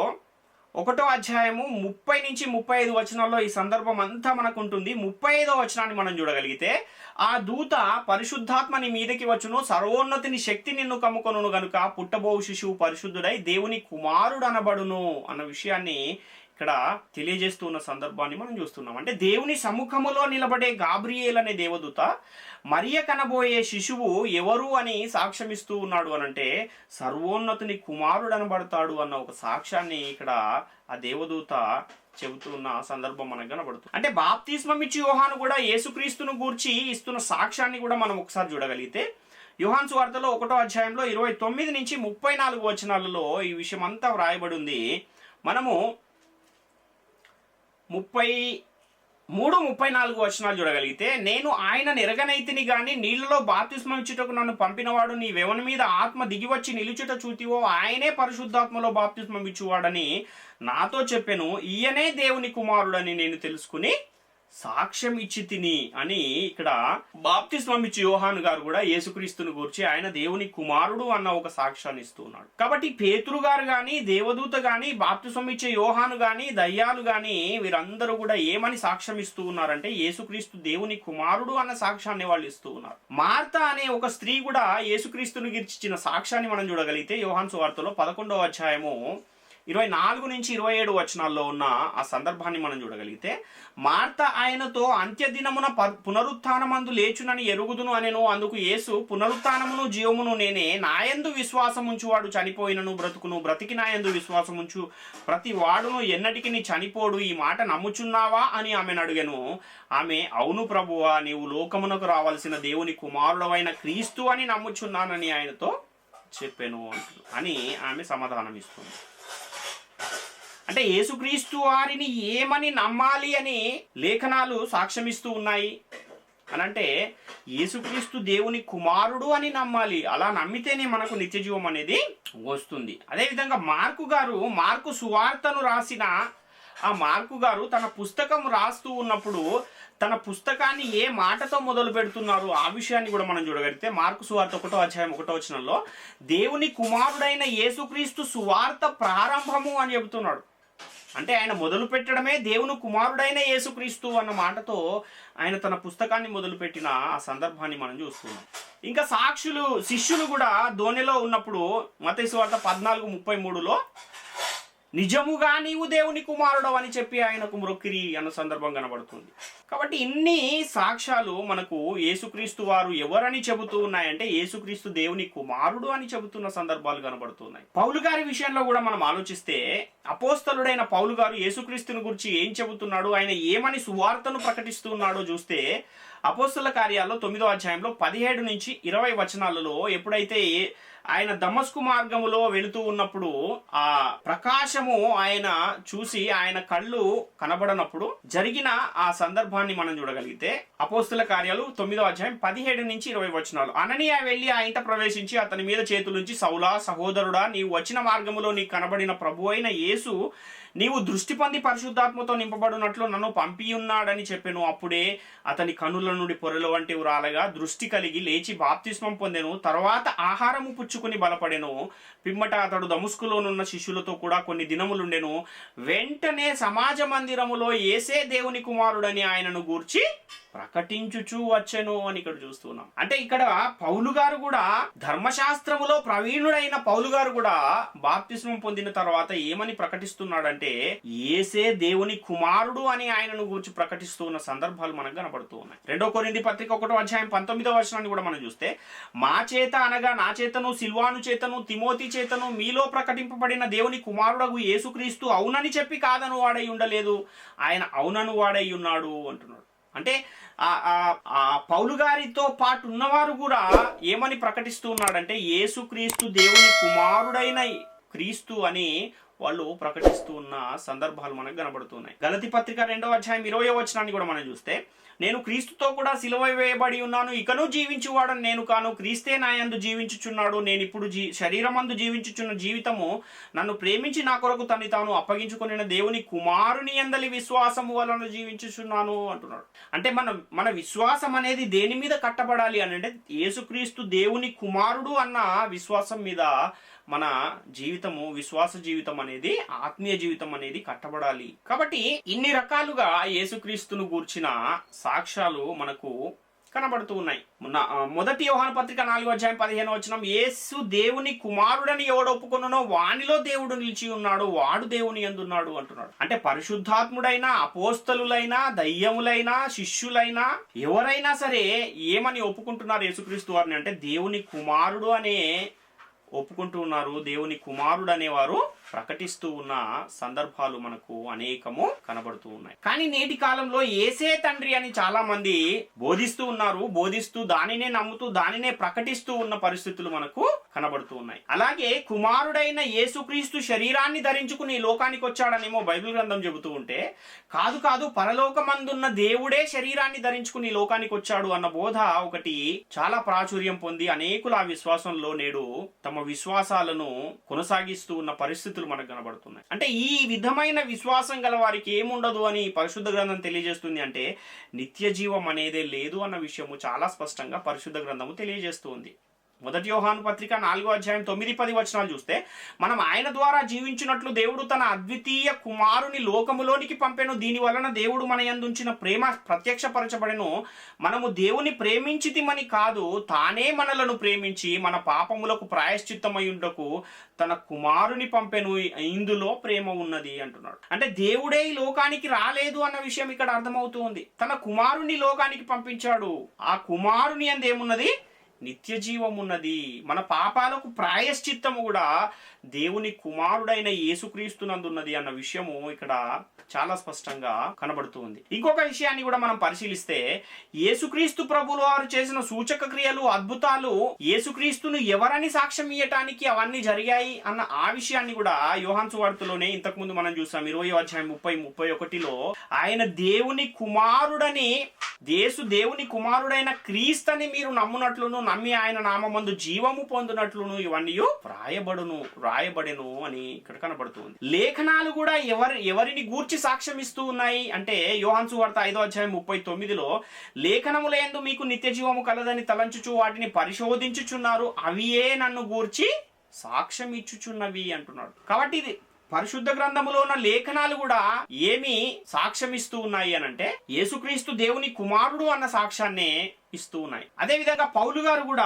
1వ అధ్యాయము 30-35 వచనాల్లో ఈ సందర్భం అంతా మనకు ఉంటుంది. 35వ వచనాన్ని మనం చూడగలిగితే, ఆ దూత పరిశుద్ధాత్మ నీ మీదకి వచ్చును, సర్వోన్నతిని శక్తి నిన్ను కమ్ముకొనును గనుక పుట్టబోవు శిశువు పరిశుద్ధుడై దేవుని కుమారుడు అనబడును అన్న విషయాన్ని ఇక్కడ తెలియజేస్తున్న సందర్భాన్ని మనం చూస్తున్నాం. అంటే దేవుని సముఖములో నిలబడే గాబ్రియేల్ అనే దేవదూత మరియ కనబోయే శిశువు ఎవరు అని సాక్ష్యమిస్తూ ఉన్నాడు అనంటే, సర్వోన్నతుని కుమారుడు అనబడతాడు అన్న ఒక సాక్ష్యాన్ని ఇక్కడ ఆ దేవదూత చెబుతున్న సందర్భం మనకు కనబడుతుంది. అంటే బాప్తిస్మం ఇచ్చి యోహాను కూడా యేసుక్రీస్తును గూర్చి ఇస్తున్న సాక్ష్యాన్ని కూడా మనం ఒకసారి చూడగలిగితే, యోహాను సువార్తలో 1వ అధ్యాయంలో 29-34 వచనాలలో ఈ విషయం అంతా వ్రాయబడి ఉంది. మనము 33-34 వచనాలు చూడగలిగితే, నేను ఆయన ఎరగనైతిని గాని నీళ్లలో బాప్తిస్మం ఇచ్చుటకు నన్ను పంపినవాడు నీవెవని మీద ఆత్మ దిగివచ్చి నిలుచుట చూతివో ఆయనే పరిశుద్ధాత్మలో బాప్తిస్మం ఇచ్చువాడని నాతో చెప్పెను, ఈయనే దేవుని కుమారుడని నేను తెలుసుకుని సాక్ష్యం ఇచ్చి తిని అని ఇక్కడ బాప్తిస్మం ఇచ్చి యోహాను గారు కూడా యేసుక్రీస్తుని గురించి ఆయన దేవుని కుమారుడు అన్న ఒక సాక్ష్యాన్ని ఇస్తున్నాడు. కాబట్టి పేతురు గారు గాని, దేవదూత గాని, బాప్తిస్మం ఇచ్చే యోహాను గాని, దయ్యాలు గాని వీరందరూ కూడా ఏమని సాక్ష్యం ఇస్తూ ఉన్నారంటే, యేసుక్రీస్తు దేవుని కుమారుడు అన్న సాక్ష్యాన్ని వాళ్ళు ఇస్తూ ఉన్నారు. మార్తా అనే ఒక స్త్రీ కూడా యేసుక్రీస్తుని గురించి ఇచ్చిన సాక్ష్యాన్ని మనం చూడగలిగితే, యోహాను సువార్తలో 11వ అధ్యాయము 24-27 వచనాల్లో ఉన్న ఆ సందర్భాన్ని మనం చూడగలిగితే, మార్త ఆయనతో అంత్యదినమున పునరుత్థానమందు లేచునని ఎరుగుదును అనెను. అందుకు యేసు, పునరుత్థానమును జీవమును నేనే, నాయందు విశ్వాసముంచువాడు చనిపోయినను బ్రతుకును, బ్రతికి నాయందు విశ్వాసముంచు ప్రతి వాడును ఎన్నటికి చనిపోడు. ఈ మాట నమ్ముచున్నావా అని ఆమెను అడిగెను. ఆమె, అవును ప్రభువా, నీవు లోకమునకు రావాల్సిన దేవుని కుమారుడవైన క్రీస్తు అని నమ్ముచున్నానని ఆయనతో చెప్పాను అని ఆమె సమాధానం ఇస్తుంది. అంటే యేసుక్రీస్తు వారిని ఏమని నమ్మాలి అని లేఖనాలు సాక్ష్యమిస్తూ ఉన్నాయి అని అంటే, యేసుక్రీస్తు దేవుని కుమారుడు అని నమ్మాలి. అలా నమ్మితేనే మనకు నిత్యజీవం అనేది వస్తుంది. అదేవిధంగా మార్కు సువార్తను రాసిన ఆ మార్కు గారు తన పుస్తకం రాస్తూ ఉన్నప్పుడు తన పుస్తకాన్ని ఏ మాటతో మొదలు పెడుతున్నారు ఆ విషయాన్ని కూడా మనం చూడగలిగితే, మార్కు సువార్త 1:1 దేవుని కుమారుడైన యేసుక్రీస్తు సువార్త ప్రారంభము అని చెబుతున్నాడు. అంటే ఆయన మొదలు పెట్టడమే దేవుని కుమారుడైన యేసుక్రీస్తు అన్న మాటతో ఆయన తన పుస్తకాన్ని మొదలుపెట్టిన ఆ సందర్భాన్ని మనం చూస్తున్నాం. ఇంకా శిష్యులు కూడా దోణిలో ఉన్నప్పుడు మత్తయి సువార్త 14:33 నిజముగా నీవు దేవుని కుమారుడు అని చెప్పి ఆయనకు మ్రొక్కిరి అన్న సందర్భం కనబడుతుంది. కాబట్టి ఇన్ని సాక్ష్యాలు మనకు యేసుక్రీస్తు వారు ఎవరని చెబుతూ ఉన్నాయంటే, యేసుక్రీస్తు దేవుని కుమారుడు అని చెబుతున్న సందర్భాలు కనబడుతున్నాయి. పౌలు గారి విషయంలో కూడా మనం ఆలోచిస్తే, అపోస్తలుడైన పౌలు గారు యేసుక్రీస్తుని గురించి ఏం చెబుతున్నాడు, ఆయన ఏమని సువార్తను ప్రకటిస్తూ ఉన్నాడో చూస్తే, అపోస్తల కార్యాల్లో 9వ అధ్యాయంలో 17-20 వచనాలలో ఎప్పుడైతే ఆయన దమస్కు మార్గములో వెళుతూ ఉన్నప్పుడు ఆ ప్రకాశము ఆయన చూసి ఆయన కళ్ళు కనబడనప్పుడు జరిగిన ఆ సందర్భాన్ని మనం చూడగలిగితే, అపోస్తల కార్యాలు 9వ అధ్యాయం 17-20 వచనాలు. అననీయ వెళ్ళి ఆ ఇంట ప్రవేశించి అతని మీద చేతులుంచి, సౌలా సహోదరుడా, నీవు వచ్చిన మార్గములో నీకు కనబడిన ప్రభు అయిన యేసు నీవు దృష్టి పొంది పరిశుద్ధాత్మతో నింపబడినట్లు నన్ను పంపియున్నాడని చెప్పెను. అప్పుడే అతని కనుల నుండి పొరల వంటి రాలగా దృష్టి కలిగి లేచి బాప్తిస్మం పొందెను. తర్వాత ఆహారము పుచ్చుకుని బలపడెను. పిమ్మట అతడు దమస్కులోనున్న శిష్యులతో కూడా కొన్ని దినములుండెను. వెంటనే సమాజ మందిరములో యేసే దేవుని కుమారుడని ఆయనను గూర్చి ప్రకటించుచూ వచ్చెను అని ఇక్కడ చూస్తున్నాం. అంటే ఇక్కడ పౌలు గారు కూడా, ధర్మశాస్త్రములో ప్రవీణుడైన పౌలు గారు కూడా బాప్తిస్మం పొందిన తర్వాత ఏమని ప్రకటిస్తున్నాడంటే, యేసే దేవుని కుమారుడు అని ఆయనను గురించి ప్రకటిస్తూ ఉన్న సందర్భాలు మనకు కనబడుతూ ఉన్నాయి. 2 కొరింథీ పత్రిక 1వ అధ్యాయం 19వ వచనాన్ని కూడా మనం చూస్తే, మా చేత అనగా నా చేతను, సిల్వాను చేతను, తిమోతి చేతను మీలో ప్రకటింపబడిన దేవుని కుమారుడగు యేసుక్రీస్తు అవునని చెప్పి కాదను వాడై ఉండలేదు, ఆయన అవునను వాడై ఉన్నాడు అంటున్నాడు. అంటే ఆ పౌలు గారితో పాటు ఉన్నవారు కూడా ఏమని ప్రకటిస్తూ ఉన్నాడంటే, యేసుక్రీస్తు దేవుని కుమారుడైన క్రీస్తు అని వాళ్ళు ప్రకటిస్తూ ఉన్న సందర్భాలు మనకు కనబడుతున్నాయి. గలతీ పత్రిక 2వ అధ్యాయం 20వ వచనాన్ని కూడా మనం చూస్తే, నేను క్రీస్తుతో కూడా సిలువ వేయబడి ఉన్నాను, ఇకను జీవించువాడని నేను కాను, క్రీస్తే నా యందు జీవించుచున్నాడు. నేను ఇప్పుడు శరీరమందు జీవించుచున్న జీవితము నన్ను ప్రేమించి నా కొరకు తన్ని తాను అప్పగించుకున్న దేవుని కుమారుని యందలి విశ్వాసము వలన జీవించుచున్నాను అంటున్నాడు. అంటే మన విశ్వాసం అనేది దేని మీద కట్టబడాలి అని అంటే, యేసుక్రీస్తు దేవుని కుమారుడు అన్న విశ్వాసం మీద మన జీవితము, విశ్వాస జీవితం అనేది, ఆత్మీయ జీవితం అనేది కట్టబడాలి. కాబట్టి ఇన్ని రకాలుగా యేసుక్రీస్తును గూర్చిన సాక్ష్యాలు మనకు కనబడుతూ ఉన్నాయి. మొదటి యోహాను పత్రిక 4వ అధ్యాయం 15వ వచనం, యేసు దేవుని కుమారుడని ఎవడు ఒప్పుకొనునో వానిలో దేవుడు నిలిచి ఉన్నాడు, వాడు దేవుని యందున్నాడు అంటున్నాడు. అంటే పరిశుద్ధాత్ముడైనా, అపోస్తలులైనా, దయ్యములైనా, శిష్యులైనా ఎవరైనా సరే ఏమని ఒప్పుకుంటున్నారు యేసుక్రీస్తు వారిని అంటే, దేవుని కుమారుడు అనే ఒప్పుకుంటూ ఉన్నారు. దేవుని కుమారుడు అనేవారు ప్రకటిస్తూ ఉన్న సందర్భాలు మనకు అనేకము కనబడుతూ ఉన్నాయి. కానీ నేటి కాలంలో యేసే తండ్రి అని చాలా మంది బోధిస్తూ ఉన్నారు. బోధిస్తూ దానినే నమ్ముతూ దానినే ప్రకటిస్తూ ఉన్న పరిస్థితులు మనకు కనబడుతూ ఉన్నాయి. అలాగే కుమారుడైన యేసుక్రీస్తు శరీరాన్ని ధరించుకుని లోకానికి వచ్చాడనేమో బైబిల్ గ్రంథం చెబుతూ ఉంటే, కాదు పరలోకమందున్న దేవుడే శరీరాన్ని ధరించుకుని లోకానికి వచ్చాడు అన్న బోధ ఒకటి చాలా ప్రాచుర్యం పొంది అనేకులు ఆ విశ్వాసంలో నేడు తమ విశ్వాసాలను కొనసాగిస్తూ ఉన్న పరిస్థితులు మనకు కనబడుతున్నాయి. అంటే ఈ విధమైన విశ్వాసం గల వారికి ఏముండదు అని పరిశుద్ధ గ్రంథం తెలియజేస్తుంది. అంటే నిత్య జీవం అనేదే లేదు అన్న విషయము చాలా స్పష్టంగా పరిశుద్ధ గ్రంథము తెలియజేస్తుంది. మొదటి యోహాను పత్రిక 4వ అధ్యాయం 9-10 వచనాలు చూస్తే, మనం ఆయన ద్వారా జీవించినట్లు దేవుడు తన అద్వితీయ కుమారుని లోకములోనికి పంపెను, దీని వలన దేవుడు మన యందు ఉంచిన ప్రేమ ప్రత్యక్షపరచబడెను. మనము దేవుని ప్రేమించితిమని కాదు, తానే మనలను ప్రేమించి మన పాపములకు ప్రాయశ్చిత్తమయుండకు తన కుమారుని పంపెను, ఇందులో ప్రేమ ఉన్నది అంటున్నాడు. అంటే దేవుడే ఈ లోకానికి రాలేదు అన్న విషయం ఇక్కడ అర్థమవుతుంది. తన కుమారుని లోకానికి పంపించాడు. ఆ కుమారుని యందు ఏమున్నది? నిత్య జీవం ఉన్నది. మన పాపాలకు ప్రాయశ్చిత్తము కూడా దేవుని కుమారుడైన యేసుక్రీస్తునందున్నది అన్న విషయము ఇక్కడ చాలా స్పష్టంగా కనబడుతుంది. ఇంకొక విషయాన్ని కూడా మనం పరిశీలిస్తే, యేసుక్రీస్తు ప్రభువుల వారు చేసిన సూచక క్రియలు, అద్భుతాలు యేసుక్రీస్తును ఎవరని సాక్ష్యం ఇయ్యటానికి అవన్నీ జరిగాయి అన్న ఆ విషయాన్ని కూడా యోహాను సువార్తలోనే ఇంతకుముందు మనం చూసాం. 20వ అధ్యాయం 30-31లో ఆయన దేవుని కుమారుడని, దేవుని కుమారుడైన క్రీస్తుని మీరు నమ్మునట్లును, నమ్మి ఆయన నామమందు జీవము పొందినట్లును ఇవన్నీ రాయబడెను అని ఇక్కడ కనబడుతుంది. లేఖనాలు కూడా ఎవరిని గూర్చి సాక్ష్యం ఇస్తూ ఉన్నాయి అంటే, యోహాను సువార్త 5వ అధ్యాయం 39లో లేఖనములందు మీకు నిత్య జీవము కలదని తలంచుచు వాటిని పరిశోధించుచున్నారు, అవియే నన్ను గూర్చి సాక్ష్యం ఇచ్చుచున్నవి అంటున్నాడు. కాబట్టి ఇది పరిశుద్ధ గ్రంథములో ఉన్న లేఖనాలు కూడా ఏమి సాక్ష్యమిస్తూ ఉన్నాయి అనంటే, యేసుక్రీస్తు దేవుని కుమారుడు అన్న సాక్ష్యాన్ని ఇస్తూ ఉన్నాయి. అదే విధంగా పౌలు గారు కూడా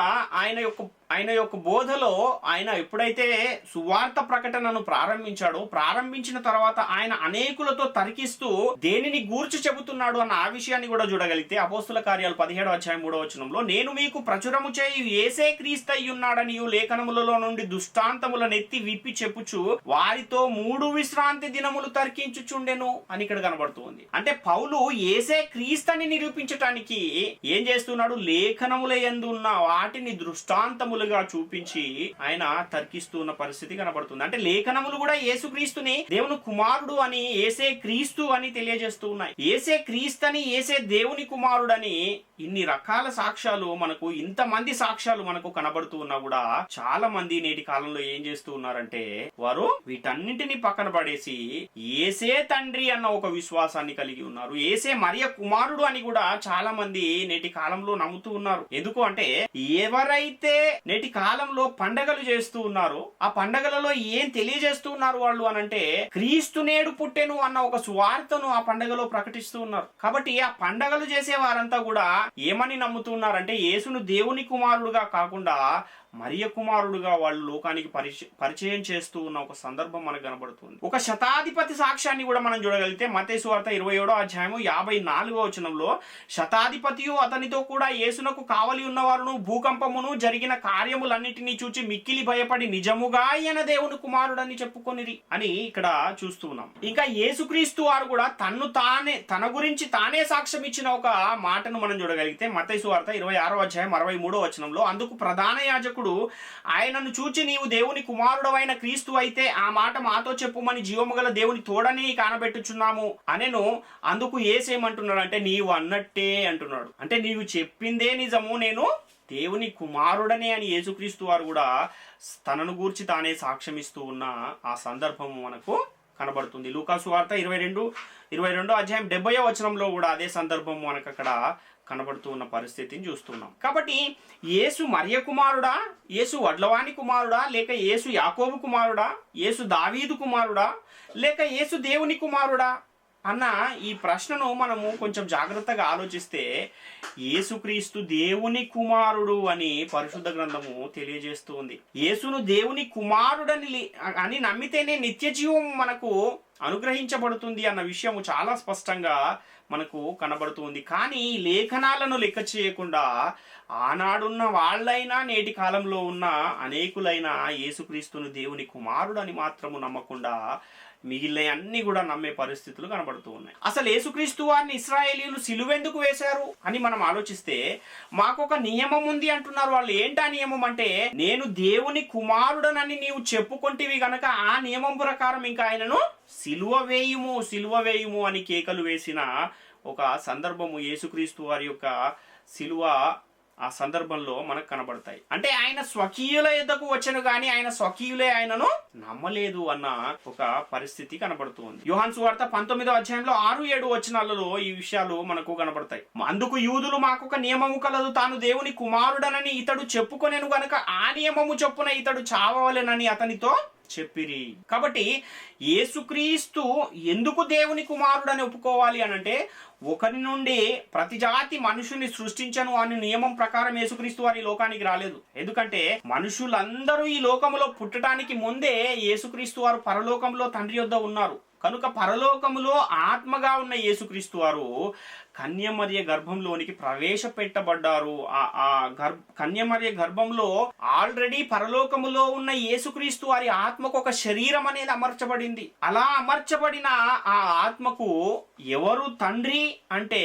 ఆయన యొక్క బోధలో ఆయన ఎప్పుడైతే సువార్త ప్రకటనను ప్రారంభించిన తర్వాత ఆయన అనేకులతో తర్కిస్తూ దేనిని గూర్చి చెబుతున్నాడు అన్న ఆ విషయాన్ని కూడా చూడగలిగితే, అపోస్తుల కార్యాలు 17వ అధ్యాయం 3వ వచనంలో, నేను మీకు ప్రచురము చేయి యేసే క్రీస్తయ్యున్నాడనియు లేఖనములలో నుండి దుష్టాంతముల నెత్తి విప్పి చెప్పుచు వారితో 3 విశ్రాంతి దినములు తర్కించుచుండెను అని ఇక్కడ కనబడుతుంది. అంటే పౌలు యేసే క్రీస్తని నిరూపించటానికి ఏం చేస్తున్నాడు? లేఖనముల యందు ఉన్న వాటిని దృష్టాంతములుగా చూపించి ఆయన తర్కిస్తూ ఉన్న పరిస్థితి కనబడుతుంది. అంటే లేఖనములు కూడా యేసుక్రీస్తుని దేవుని కుమారుడు అని, యేసే క్రీస్తు అని తెలియజేస్తూ ఉన్నాయి. యేసే క్రీస్తని, యేసే దేవుని కుమారుడని ఇన్ని రకాల సాక్ష్యాలు మనకు, ఇంతమంది సాక్ష్యాలు మనకు కనబడుతూ ఉన్నా కూడా చాలా మంది నేటి కాలంలో ఏం చేస్తూ ఉన్నారంటే, వారు వీటన్నింటినీ పక్కన పడేసి యేసే తండ్రి అన్న ఒక విశ్వాసాన్ని కలిగి ఉన్నారు. యేసే మరియ కుమారుడు అని కూడా చాలా మంది నేటి కాలంలో నమ్ముతూ ఉన్నారు. ఎందుకు అంటే, ఎవరైతే నేటి కాలంలో పండగలు చేస్తూ ఉన్నారో ఆ పండగలలో ఏం తెలియజేస్తూ ఉన్నారు వాళ్ళు అనంటే, క్రీస్తు నేడు పుట్టెను అన్న ఒక సువార్తను ఆ పండగలో ప్రకటిస్తూ ఉన్నారు. కాబట్టి ఆ పండగలు చేసే వారంతా కూడా ఏమని నమ్ముతున్నారంటే, యేసును దేవుని కుమారుడుగా కాకుండా మరియ కుమారుడుగా వాళ్ళు లోకానికి పరిచయం చేస్తూ ఉన్న ఒక సందర్భం మనకు కనబడుతుంది. ఒక శతాధిపతి సాక్ష్యాన్ని కూడా మనం చూడగలిగితే, మత్తయి సువార్త 27వ అధ్యాయము 54వ వచనంలో, శతాధిపతియు అతనితో కూడా యేసునకు కావలి ఉన్నవారును భూకంపమును జరిగిన కార్యములన్నిటినీ చూచి మిక్కిలి భయపడి నిజముగా ఈయన దేవుని కుమారుడని చెప్పుకొనిరి అని ఇక్కడ చూస్తూ ఉన్నాం. ఇంకా యేసుక్రీస్తు వారు కూడా తన గురించి తానే సాక్ష్యం ఇచ్చిన ఒక మాటను మనం చూడగలిగితే, మత్తయి సువార్త 26వ అధ్యాయం 63వ వచనంలో, అందుకు ప్రధాన యాజకుడు ఆయనను చూచి, నీవు దేవుని కుమారుడవైన క్రీస్తు అయితే ఆ మాట మాతో చెప్పుమని జీవము గల దేవుని తోడని కానబెట్టుచున్నాము అనెను. అందుకు యేసేమంటున్నాడు అంటే, నీవు అన్నట్టే అంటున్నాడు. అంటే నీవు చెప్పిందే నిజము, నేను దేవుని కుమారుడనే అని యేసుక్రీస్తు వారు కూడా తనను గూర్చి తానే సాక్ష్యం ఇస్తూ ఉన్న ఆ సందర్భము మనకు కనబడుతుంది. లూకా సువార్త 22వ అధ్యాయం 70వ వచనంలో కూడా అదే సందర్భం మనకు అక్కడ కనబడుతూ ఉన్న పరిస్థితిని చూస్తున్నాం. కాబట్టి యేసు మరియ కుమారుడా, యేసు వడ్లవాని కుమారుడా, లేక యేసు యాకోబు కుమారుడా, యేసు దావీదు కుమారుడా, లేక యేసు దేవుని కుమారుడా అన్న ఈ ప్రశ్నను మనము కొంచెం జాగ్రత్తగా ఆలోచిస్తే, యేసుక్రీస్తు దేవుని కుమారుడు అని పరిశుద్ధ గ్రంథము తెలియజేస్తుంది. యేసును దేవుని కుమారుడని అని నమ్మితేనే నిత్య జీవం మనకు అనుగ్రహించబడుతుంది అన్న విషయము చాలా స్పష్టంగా మనకు కనబడుతుంది. కానీ ఈ లేఖనాలను లెక్క చేయకుండా ఆనాడున్న వాళ్ళైనా నేటి కాలంలో ఉన్న అనేకులైన యేసుక్రీస్తును దేవుని కుమారుడు అని మాత్రము నమ్మకుండా మిగిలిన అన్ని కూడా నమ్మే పరిస్థితులు కనబడుతూ ఉన్నాయి. అసలు యేసుక్రీస్తు వారిని ఇశ్రాయేలీయులు సిలువెందుకు వేశారు అని మనం ఆలోచిస్తే, మాకొక నియమం ఉంది అంటున్నారు వాళ్ళు. ఏంటా నియమం అంటే, నేను దేవుని కుమారుడనని నీవు చెప్పుకొంటివి గనక ఆ నియమం ప్రకారం ఇంకా ఆయనను సిలువ వేయుము అని కేకలు వేసిన ఒక సందర్భము యేసుక్రీస్తు వారి యొక్క సిలువ ఆ సందర్భంలో మనకు కనబడతాయి. అంటే ఆయన స్వకీయుల యొద్దకు వచ్చెను గాని ఆయన స్వకీయులే ఆయనను నమ్మలేదు అన్న ఒక పరిస్థితి కనబడుతుంది. యోహాను సువార్త 19వ అధ్యాయంలో 6-7 వచనాలలో ఈ విషయాలు మనకు కనబడతాయి. అందుకు యూదులు మాకొక నియమము కలదు, తాను దేవుని కుమారుడనని ఇతడు చెప్పుకొనెను గనుక ఆ నియమము చొప్పున ఇతడు చావవలెనని అతనితో చెప్పిరి. కాబట్టి యేసుక్రీస్తు ఎందుకు దేవుని కుమారుడని ఒప్పుకోవాలి అనంటే, ఒకరి నుండి ప్రతి జాతి మనుషుల్ని సృష్టించను అనే నియమం ప్రకారం యేసుక్రీస్తు వారి లోకానికి రాలేదు. ఎందుకంటే మనుషులందరూ ఈ లోకములో పుట్టడానికి ముందే యేసుక్రీస్తు వారు పరలోకంలో తండ్రి యొద్ద ఉన్నారు. కనుక పరలోకములో ఆత్మగా ఉన్న యేసుక్రీస్తు వారు కన్యమర్య గర్భంలోనికి ప్రవేశపెట్టబడ్డారు. కన్యమర్య గర్భంలో ఆల్రెడీ పరలోకములో ఉన్న యేసుక్రీస్తు వారి ఆత్మకు ఒక శరీరం అనేది అమర్చబడింది. అలా అమర్చబడిన ఆ ఆత్మకు ఎవరు తండ్రి అంటే,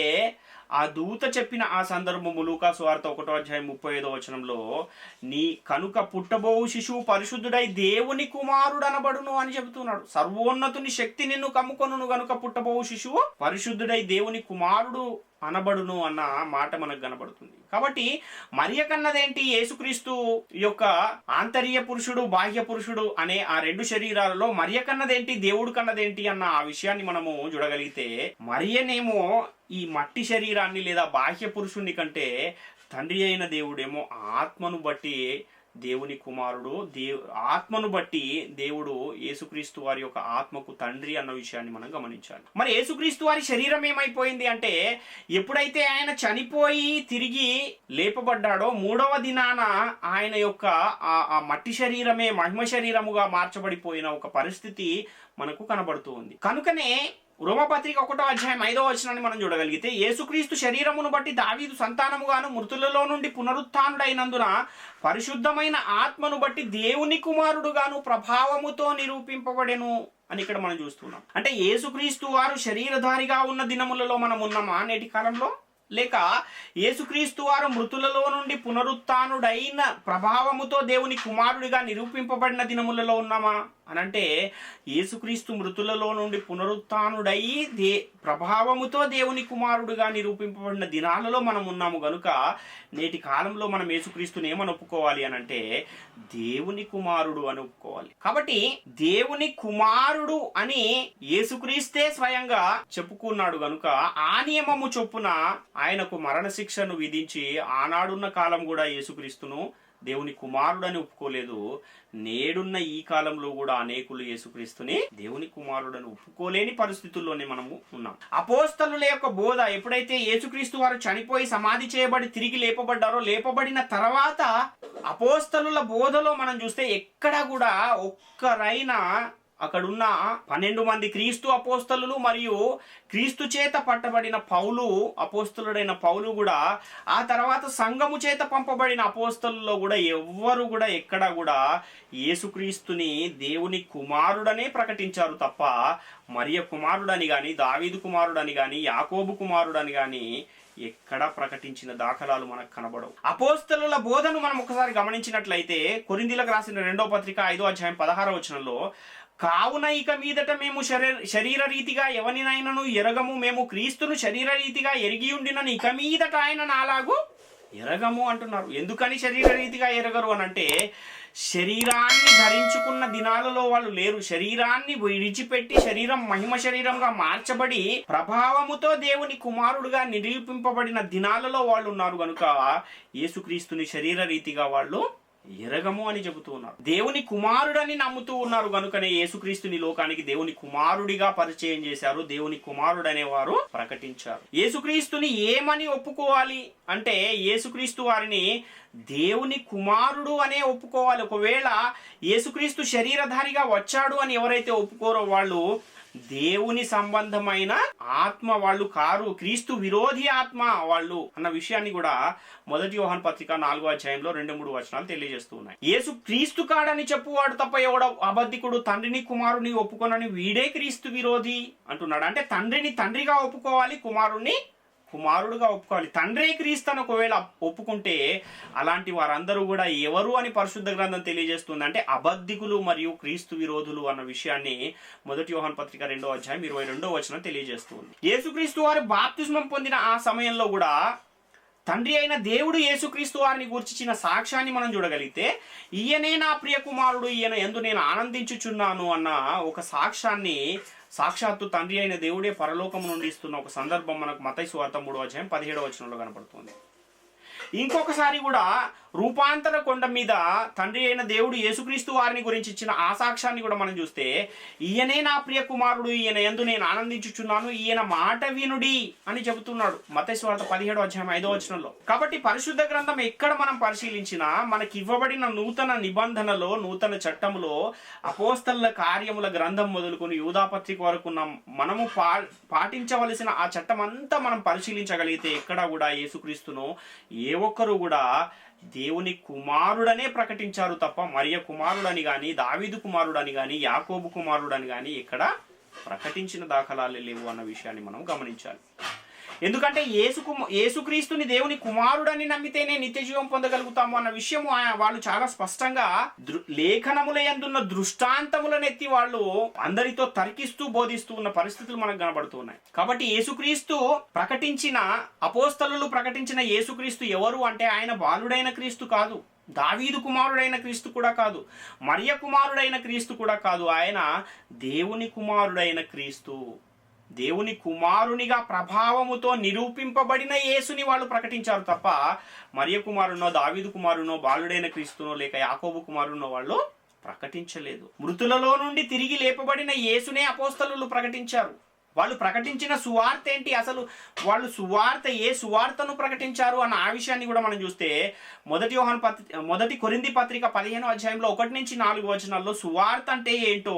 ఆ దూత చెప్పిన ఆ సందర్భము లూకా సువార్త 1వ అధ్యాయం 35వ వచనంలో, నీ కనుక పుట్టబోవు శిశువు పరిశుద్ధుడై దేవుని కుమారుడు అనబడును అని చెబుతున్నాడు. సర్వోన్నతుని శక్తి నిన్ను కమ్ముకొనును గనుక పుట్టబోవు శిశువు పరిశుద్ధుడై దేవుని కుమారుడు అనబడును అన్న మాట మనకు కనబడుతుంది. కాబట్టి మరియ కన్నదేంటి? యేసుక్రీస్తు యొక్క ఆంతర్య పురుషుడు, బాహ్య పురుషుడు అనే ఆ రెండు శరీరాలలో మరియ కన్నదేంటి, దేవుడు కన్నదేంటి అన్న ఆ విషయాన్ని మనము చూడగలిగితే, మరియనేమో ఈ మట్టి శరీరాన్ని లేదా బాహ్య పురుషుణ్ణి కంటే తండ్రి అయిన దేవుడేమో ఆత్మను బట్టి దేవుని కుమారుడు, ఆత్మను బట్టి దేవుడు యేసుక్రీస్తు వారి యొక్క ఆత్మకు తండ్రి అన్న విషయాన్ని మనం గమనించాలి. మరి యేసుక్రీస్తు వారి శరీరం ఏమైపోయింది అంటే, ఎప్పుడైతే ఆయన చనిపోయి తిరిగి లేపబడ్డాడో 3వ దినాన ఆయన యొక్క ఆ మట్టి శరీరమే మహిమ శరీరముగా మార్చబడిపోయిన ఒక పరిస్థితి మనకు కనబడుతూ ఉంది. కనుకనే రోమపత్రిక 1వ అధ్యాయం 5వ వచనాన్ని మనం చూడగలిగితే, యేసుక్రీస్తు శరీరమును బట్టి దావీదు సంతానముగాను మృతులలో నుండి పునరుత్థానుడైనందున పరిశుద్ధమైన ఆత్మను బట్టి దేవుని కుమారుడుగాను ప్రభావముతో నిరూపింపబడెను అని ఇక్కడ మనం చూస్తున్నాం. అంటే యేసుక్రీస్తు వారు శరీరధారిగా ఉన్న దినములలో మనం ఉన్నామా నేటి కాలంలో? లేక యేసుక్రీస్తు వారు మృతులలో నుండి పునరుత్థానుడైన ప్రభావముతో దేవుని కుమారుడిగా నిరూపింపబడిన దినములలో ఉన్నామా అనంటే, యేసుక్రీస్తు మృతులలో నుండి పునరుత్థానుడై ప్రభావముతో దేవుని కుమారుడిగా నిరూపింపబడిన దినాలలో మనం ఉన్నాము. గనుక నేటి కాలంలో మనం యేసుక్రీస్తుని ఏమని ఒప్పుకోవాలి అనంటే, దేవుని కుమారుడు అని ఒప్పుకోవాలి. కాబట్టి దేవుని కుమారుడు అని యేసుక్రీస్తే స్వయంగా చెప్పుకున్నాడు గనుక ఆ నియమము చొప్పున ఆయనకు మరణశిక్షను విధించి ఆనాడున్న కాలం కూడా యేసుక్రీస్తును దేవుని కుమారుడని ఒప్పుకోలేదు. నేడున్న ఈ కాలంలో కూడా అనేకులు యేసుక్రీస్తుని దేవుని కుమారుడని ఒప్పుకోలేని పరిస్థితుల్లోనే మనము ఉన్నాం. అపోస్తలుల యొక్క బోధ, ఎప్పుడైతే యేసుక్రీస్తు వారు చనిపోయి సమాధి చేయబడి తిరిగి లేపబడ్డారో, లేపబడిన తర్వాత అపోస్తలుల బోధలో మనం చూస్తే ఎక్కడా కూడా ఒక్కరైనా అక్కడున్న 12 మంది క్రీస్తు అపోస్తలులు మరియు క్రీస్తు చేత పట్టబడిన పౌలు, అపోస్తలుడైన పౌలు కూడా, ఆ తర్వాత సంఘము చేత పంపబడిన అపోస్తలుల్లో కూడా ఎవ్వరు కూడా ఎక్కడా కూడా యేసుక్రీస్తుని దేవుని కుమారుడనే ప్రకటించారు తప్ప మరియ కుమారుడని గాని, దావీదు కుమారుడని గాని, యాకోబు కుమారుడని గాని ఎక్కడా ప్రకటించిన దాఖలాలు మనకు కనబడవు. అపోస్తలుల బోధను మనం ఒకసారి గమనించినట్లయితే, కొరింథీయులకు రాసిన 2వ పత్రిక 5వ అధ్యాయం 16వ వచనంలో, కావున ఇక మీదట మేము శరీర రీతిగా ఎవరినైనాను ఎరగము, మేము క్రీస్తును శరీర రీతిగా ఎరిగి ఉండినని ఇక మీదట ఆయన నాలాగు ఎరగము అంటున్నారు. ఎందుకని శరీర రీతిగా ఎరగరు అనంటే, శరీరాన్ని ధరించుకున్న దినాలలో వాళ్ళు లేరు. శరీరాన్ని విడిచిపెట్టి శరీరం మహిమ శరీరంగా మార్చబడి ప్రభావముతో దేవుని కుమారుడుగా నిరూపింపబడిన దినాలలో వాళ్ళు ఉన్నారు. కనుక యేసుక్రీస్తుని శరీర రీతిగా వాళ్ళు ఎరగము అని చెబుతూ ఉన్నారు. దేవుని కుమారుడని నమ్ముతూ ఉన్నారు. కనుకనే యేసుక్రీస్తుని లోకానికి దేవుని కుమారుడిగా పరిచయం చేశారు. దేవుని కుమారుడు అనేవారు ప్రకటించారు. యేసుక్రీస్తుని ఏమని ఒప్పుకోవాలి అంటే, యేసుక్రీస్తు వారిని దేవుని కుమారుడు అనే ఒప్పుకోవాలి. ఒకవేళ యేసుక్రీస్తు శరీరధారిగా వచ్చాడు అని ఎవరైతే ఒప్పుకోరో వాళ్ళు దేవుని సంబంధమైన ఆత్మ వాళ్ళు కారు, క్రీస్తు విరోధి ఆత్మ వాళ్ళు అన్న విషయాన్ని కూడా 1 యోహాను పత్రిక 4వ అధ్యాయంలో 2-3 వచనాలు తెలియజేస్తూ ఉన్నాయి. యేసు క్రీస్తు కాడని చెప్పువాడు తప్ప ఎవడ అబద్ధికుడు తండ్రిని కుమారుని ఒప్పుకొనని వీడే క్రీస్తు విరోధి అంటున్నాడు. అంటే తండ్రిని తండ్రిగా ఒప్పుకోవాలి, కుమారుణ్ణి కుమారుడుగా ఒప్పుకోవాలి. తండ్రే క్రీస్తు అని ఒకవేళ ఒప్పుకుంటే అలాంటి వారందరూ కూడా ఎవరు అని పరిశుద్ధ గ్రంథం తెలియజేస్తుంది అంటే అబద్ధికులు మరియు క్రీస్తు విరోధులు అన్న విషయాన్ని 1 యోహాను పత్రిక 2వ అధ్యాయం 22వ వచనం తెలియజేస్తుంది. యేసుక్రీస్తు వారు బాప్తిస్మం పొందిన ఆ సమయంలో కూడా తండ్రి అయిన దేవుడు యేసుక్రీస్తు వారిని గురించిన సాక్ష్యాన్ని మనం చూడగలిగితే, ఈయనే నా ప్రియ కుమారుడు, ఈయన యందు నేను ఆనందించుచున్నాను అన్న ఒక సాక్ష్యాన్ని సాక్షాత్తు తండ్రి అయిన దేవుడే పరలోకం నుండి ఇస్తున్న ఒక సందర్భం మనకు మత్తయి సువార్త 3:17 కనపడుతుంది. ఇంకొకసారి కూడా రూపాంతర కొండ మీద తండ్రి అయిన దేవుడు యేసుక్రీస్తు వారిని గురించి ఇచ్చిన ఆ సాక్ష్యాన్ని కూడా మనం చూస్తే, ఈయనే నా ప్రియ కుమారుడు, ఈయన యందు నేను ఆనందించుచున్నాను, ఈయన మాట వినుడి అని చెబుతున్నాడు మత్తయి సువార్త 17:5. కాబట్టి పరిశుద్ధ గ్రంథం ఎక్కడ మనం పరిశీలించినా మనకి ఇవ్వబడిన నూతన నిబంధనలో, నూతన చట్టములో అపోస్తలుల కార్యముల గ్రంథం మొదలుకొని యూదాపత్రిక వరకు మనము పాటించవలసిన ఆ చట్టం అంతా మనం పరిశీలించగలిగితే ఎక్కడా కూడా యేసుక్రీస్తును ఏ ఒక్కరు కూడా దేవుని కుమారుడనే ప్రకటించారు తప్ప మరియ కుమారుడని కానీ, దావీదు కుమారుడని కానీ, యాకోబు కుమారుడని కానీ ఎక్కడ ప్రకటించిన దాఖలాలు లేవు అన్న విషయాన్ని మనం గమనించాలి. ఎందుకంటే యేసుక్రీస్తుని దేవుని కుమారుడని నమ్మితేనే నిత్య జీవం పొందగలుగుతాము అన్న విషయం వాళ్ళు చాలా స్పష్టంగా లేఖనముల యందున్న దృష్టాంతములను ఎత్తి వాళ్ళు అందరితో తర్కిస్తూ బోధిస్తూ ఉన్న పరిస్థితులు మనకు కనబడుతున్నాయి. కాబట్టి యేసుక్రీస్తు ప్రకటించిన, అపోస్తలులు ప్రకటించిన యేసుక్రీస్తు ఎవరు అంటే ఆయన బాలుడైన క్రీస్తు కాదు, దావీదు కుమారుడైన క్రీస్తు కూడా కాదు, మరియ కుమారుడైన క్రీస్తు కూడా కాదు. ఆయన దేవుని కుమారుడైన క్రీస్తు, దేవుని కుమారునిగా ప్రభావముతో నిరూపింపబడిన యేసుని వాళ్ళు ప్రకటించారు తప్ప మరియ కుమారునో, దావీదు కుమారునో, బాలుడైన క్రీస్తునో లేక యాకోబు కుమారునో వాళ్ళు ప్రకటించలేదు. మృతులలో నుండి తిరిగి లేపబడిన యేసునే అపోస్తలులు ప్రకటించారు. వాళ్ళు ప్రకటించిన సువార్త ఏంటి, అసలు వాళ్ళు ఏ సువార్తను ప్రకటించారు అన్న ఆ విషయాన్ని కూడా మనం చూస్తే, మొదటి కొరింథీ పత్రిక 15:1-4 సువార్త అంటే ఏంటో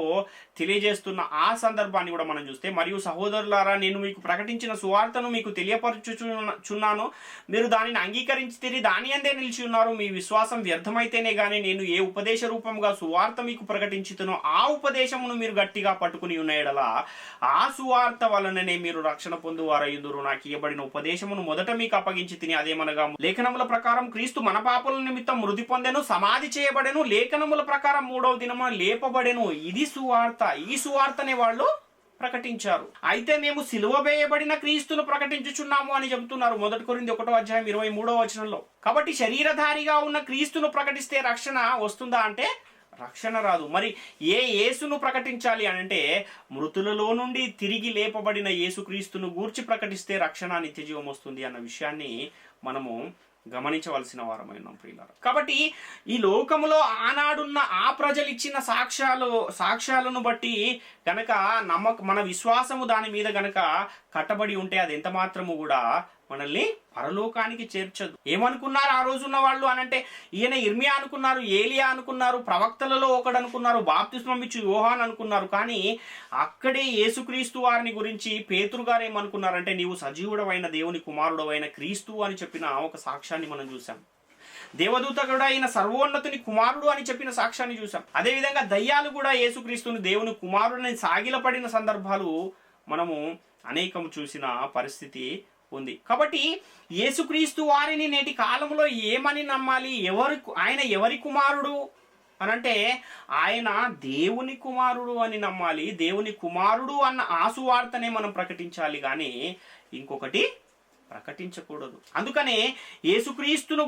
తెలియజేస్తున్న ఆ సందర్భాన్ని కూడా మనం చూస్తే, మరియు సహోదరులారా, నేను మీకు ప్రకటించిన సువార్తను మీకు తెలియపరచుచున్నాను, మీరు దానిని అంగీకరించి దాని అందే నిలిచి ఉన్నారు. మీ విశ్వాసం వ్యర్థమైతేనే గానీ నేను ఏ ఉపదేశ రూపంగా సువార్త మీకు ప్రకటించుతునో ఆ ఉపదేశమును మీరు గట్టిగా పట్టుకుని ఉన్న యెడల ఆ సువార్త వలననే మీరు రక్షణ పొందువారయుదురు. నాకు ఇవ్వబడిన ఉపదేశమును మొదట మీకు అప్పగించి తిని, అదేమనగా లేఖనముల ప్రకారం క్రీస్తు మన పాపల నిమిత్తం మృతి పొందెను, సమాధి చేయబడెను, లేఖనముల ప్రకారం 3వ దినమున లేపబడెను. ఇది సువార్త. ఈ సువార్తనే వాళ్ళు ప్రకటించారు. అయితే మేము సిలువ వేయబడిన క్రీస్తును ప్రకటించుచున్నాము అని చెబుతున్నారు 1 కొరింథీ 1:23. కాబట్టి శరీరధారిగా ఉన్న క్రీస్తును ప్రకటిస్తే రక్షణ వస్తుందా అంటే రక్షణ రాదు. మరి ఏ యేసును ప్రకటించాలి అంటే మృతులలో నుండి తిరిగి లేపబడిన యేసుక్రీస్తును గూర్చి ప్రకటిస్తే రక్షణ, నిత్య జీవం వస్తుంది అన్న విషయాన్ని మనము గమనించవలసిన వారమై ఉన్నాం ప్రియులారా. కాబట్టి ఈ లోకములో ఆనాడున్న ఆ ప్రజలు ఇచ్చిన సాక్ష్యాలను బట్టి గనక మన విశ్వాసము దాని మీద గనక కట్టబడి ఉంటే అది ఎంత మాత్రము కూడా మనల్ని పరలోకానికి చేర్చదు. ఏమనుకున్నారు ఆ రోజున్న వాళ్ళు అనంటే, ఈయన ఇర్మియా అనుకున్నారు, ఏలియా అనుకున్నారు, ప్రవక్తలలో ఒకడు అనుకున్నారు, బాప్తిస్మం ఇచ్చి యోహాన్ అనుకున్నారు. కానీ అక్కడే యేసుక్రీస్తు వారిని గురించి పేతురు గారు ఏమనుకున్నారంటే, నీవు సజీవుడవైన దేవుని కుమారుడవైన క్రీస్తు అని చెప్పిన ఒక సాక్ష్యాన్ని మనం చూసాం. దేవదూత కూడా ఆయన సర్వోన్నతుని కుమారుడు అని చెప్పిన సాక్ష్యాన్ని చూసాం. అదేవిధంగా దయ్యాలు కూడా యేసుక్రీస్తుని దేవుని కుమారుడని సాగిలపడిన సందర్భాలు మనము అనేకం చూసిన పరిస్థితి ఉంది. కాబట్టి యేసుక్రీస్తు వారిని నేటి కాలంలో ఏమని నమ్మాలి? ఆయన ఎవరి కుమారుడు అనంటే ఆయన దేవుని కుమారుడు అని నమ్మాలి. దేవుని కుమారుడు అన్న ఆ సువార్తనే మనం ప్రకటించాలి, కానీ ఇంకొకటి ప్రకటించకూడదు. అందుకనే యేసుక్రీస్తును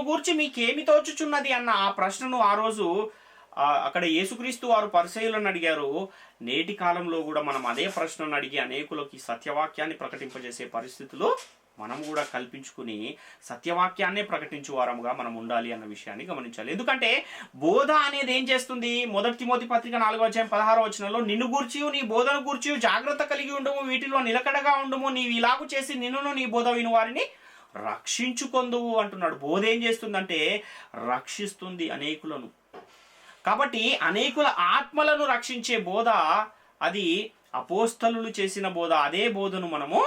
గూర్చి మీకేమి తోచుచున్నది అన్న ఆ ప్రశ్నను ఆ రోజు అక్కడ యేసుక్రీస్తు వారు పరిసయ్యులను అడిగారు. నేటి కాలంలో కూడా మనం అదే ప్రశ్నను అడిగి అనేకులకి సత్యవాక్యాన్ని ప్రకటింపజేసే పరిస్థితులు మనం కూడా కల్పించుకుని సత్యవాక్యాన్నే ప్రకటించు వారముగా మనం ఉండాలి అన్న విషయాన్ని గమనించాలి. ఎందుకంటే బోధ అనేది ఏం చేస్తుంది? 1 తిమోతి పత్రిక 4:16 నిన్ను గూర్చి నీ బోధను గూర్చి జాగ్రత్త కలిగి ఉండము, వీటిలో నిలకడగా ఉండము, నీవు ఇలాగు చేసి నిన్నును నీ బోధ విను వారిని రక్షించుకొందువు అంటున్నాడు. బోధ ఏం చేస్తుందంటే రక్షిస్తుంది అనేకులను. కాబట్టి అనేకుల ఆత్మలను రక్షించే బోధ అది అపోస్తలులు చేసిన బోధ. అదే బోధను మనము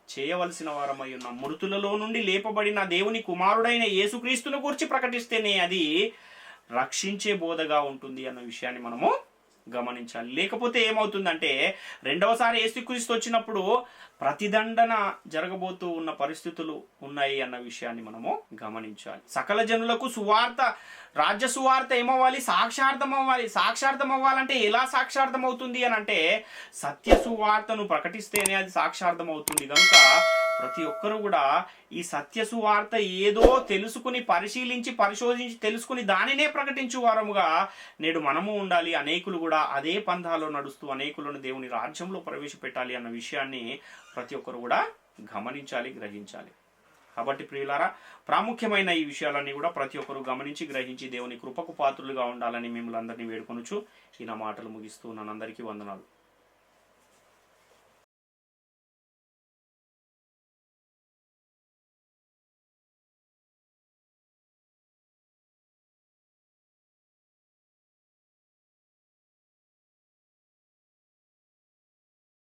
చేయవలసిన వారమై ఉన్నాం. మృతులలో నుండి లేపబడిన దేవుని కుమారుడైన యేసుక్రీస్తును గురించి ప్రకటిస్తేనే అది రక్షించే బోధగా ఉంటుంది అన్న విషయాన్ని మనము గమనించాలి. లేకపోతే ఏమవుతుందంటే రెండవసారి యేసుక్రీస్తు వచ్చినప్పుడు ప్రతిదండన జరగబోతూ ఉన్న పరిస్థితులు ఉన్నాయి అన్న విషయాన్ని మనము గమనించాలి. సకల జనులకు సువార్త, రాజ్య సువార్త ఏమవ్వాలి? సాక్షార్థం అవ్వాలి. సాక్షార్థం అవ్వాలంటే ఎలా సాక్షార్థం అవుతుంది అని అంటే సత్య సువార్తను ప్రకటిస్తేనే అది సాక్షార్థం అవుతుంది. కనుక ప్రతి ఒక్కరు కూడా ఈ సత్య సువార్త ఏదో తెలుసుకుని పరిశీలించి పరిశోధించి తెలుసుకుని దానినే ప్రకటించు వారముగా నేడు మనము ఉండాలి. అనేకులు కూడా అదే పంథాలో నడుస్తూ అనేకులను దేవుని రాజ్యంలో ప్రవేశపెట్టాలి అన్న విషయాన్ని ప్రతి ఒక్కరు కూడా గమనించాలి, గ్రహించాలి. కాబట్టి ప్రియులారా, ప్రాముఖ్యమైన ఈ విషయాలన్నీ కూడా ప్రతి ఒక్కరు గమనించి గ్రహించి దేవుని కృపకు పాత్రులుగా ఉండాలని మిమ్మల్ని అందరినీ వేడుకొనుచు ఈ నా మాటలు ముగిస్తూ నన్నందరికీ వందనాలు.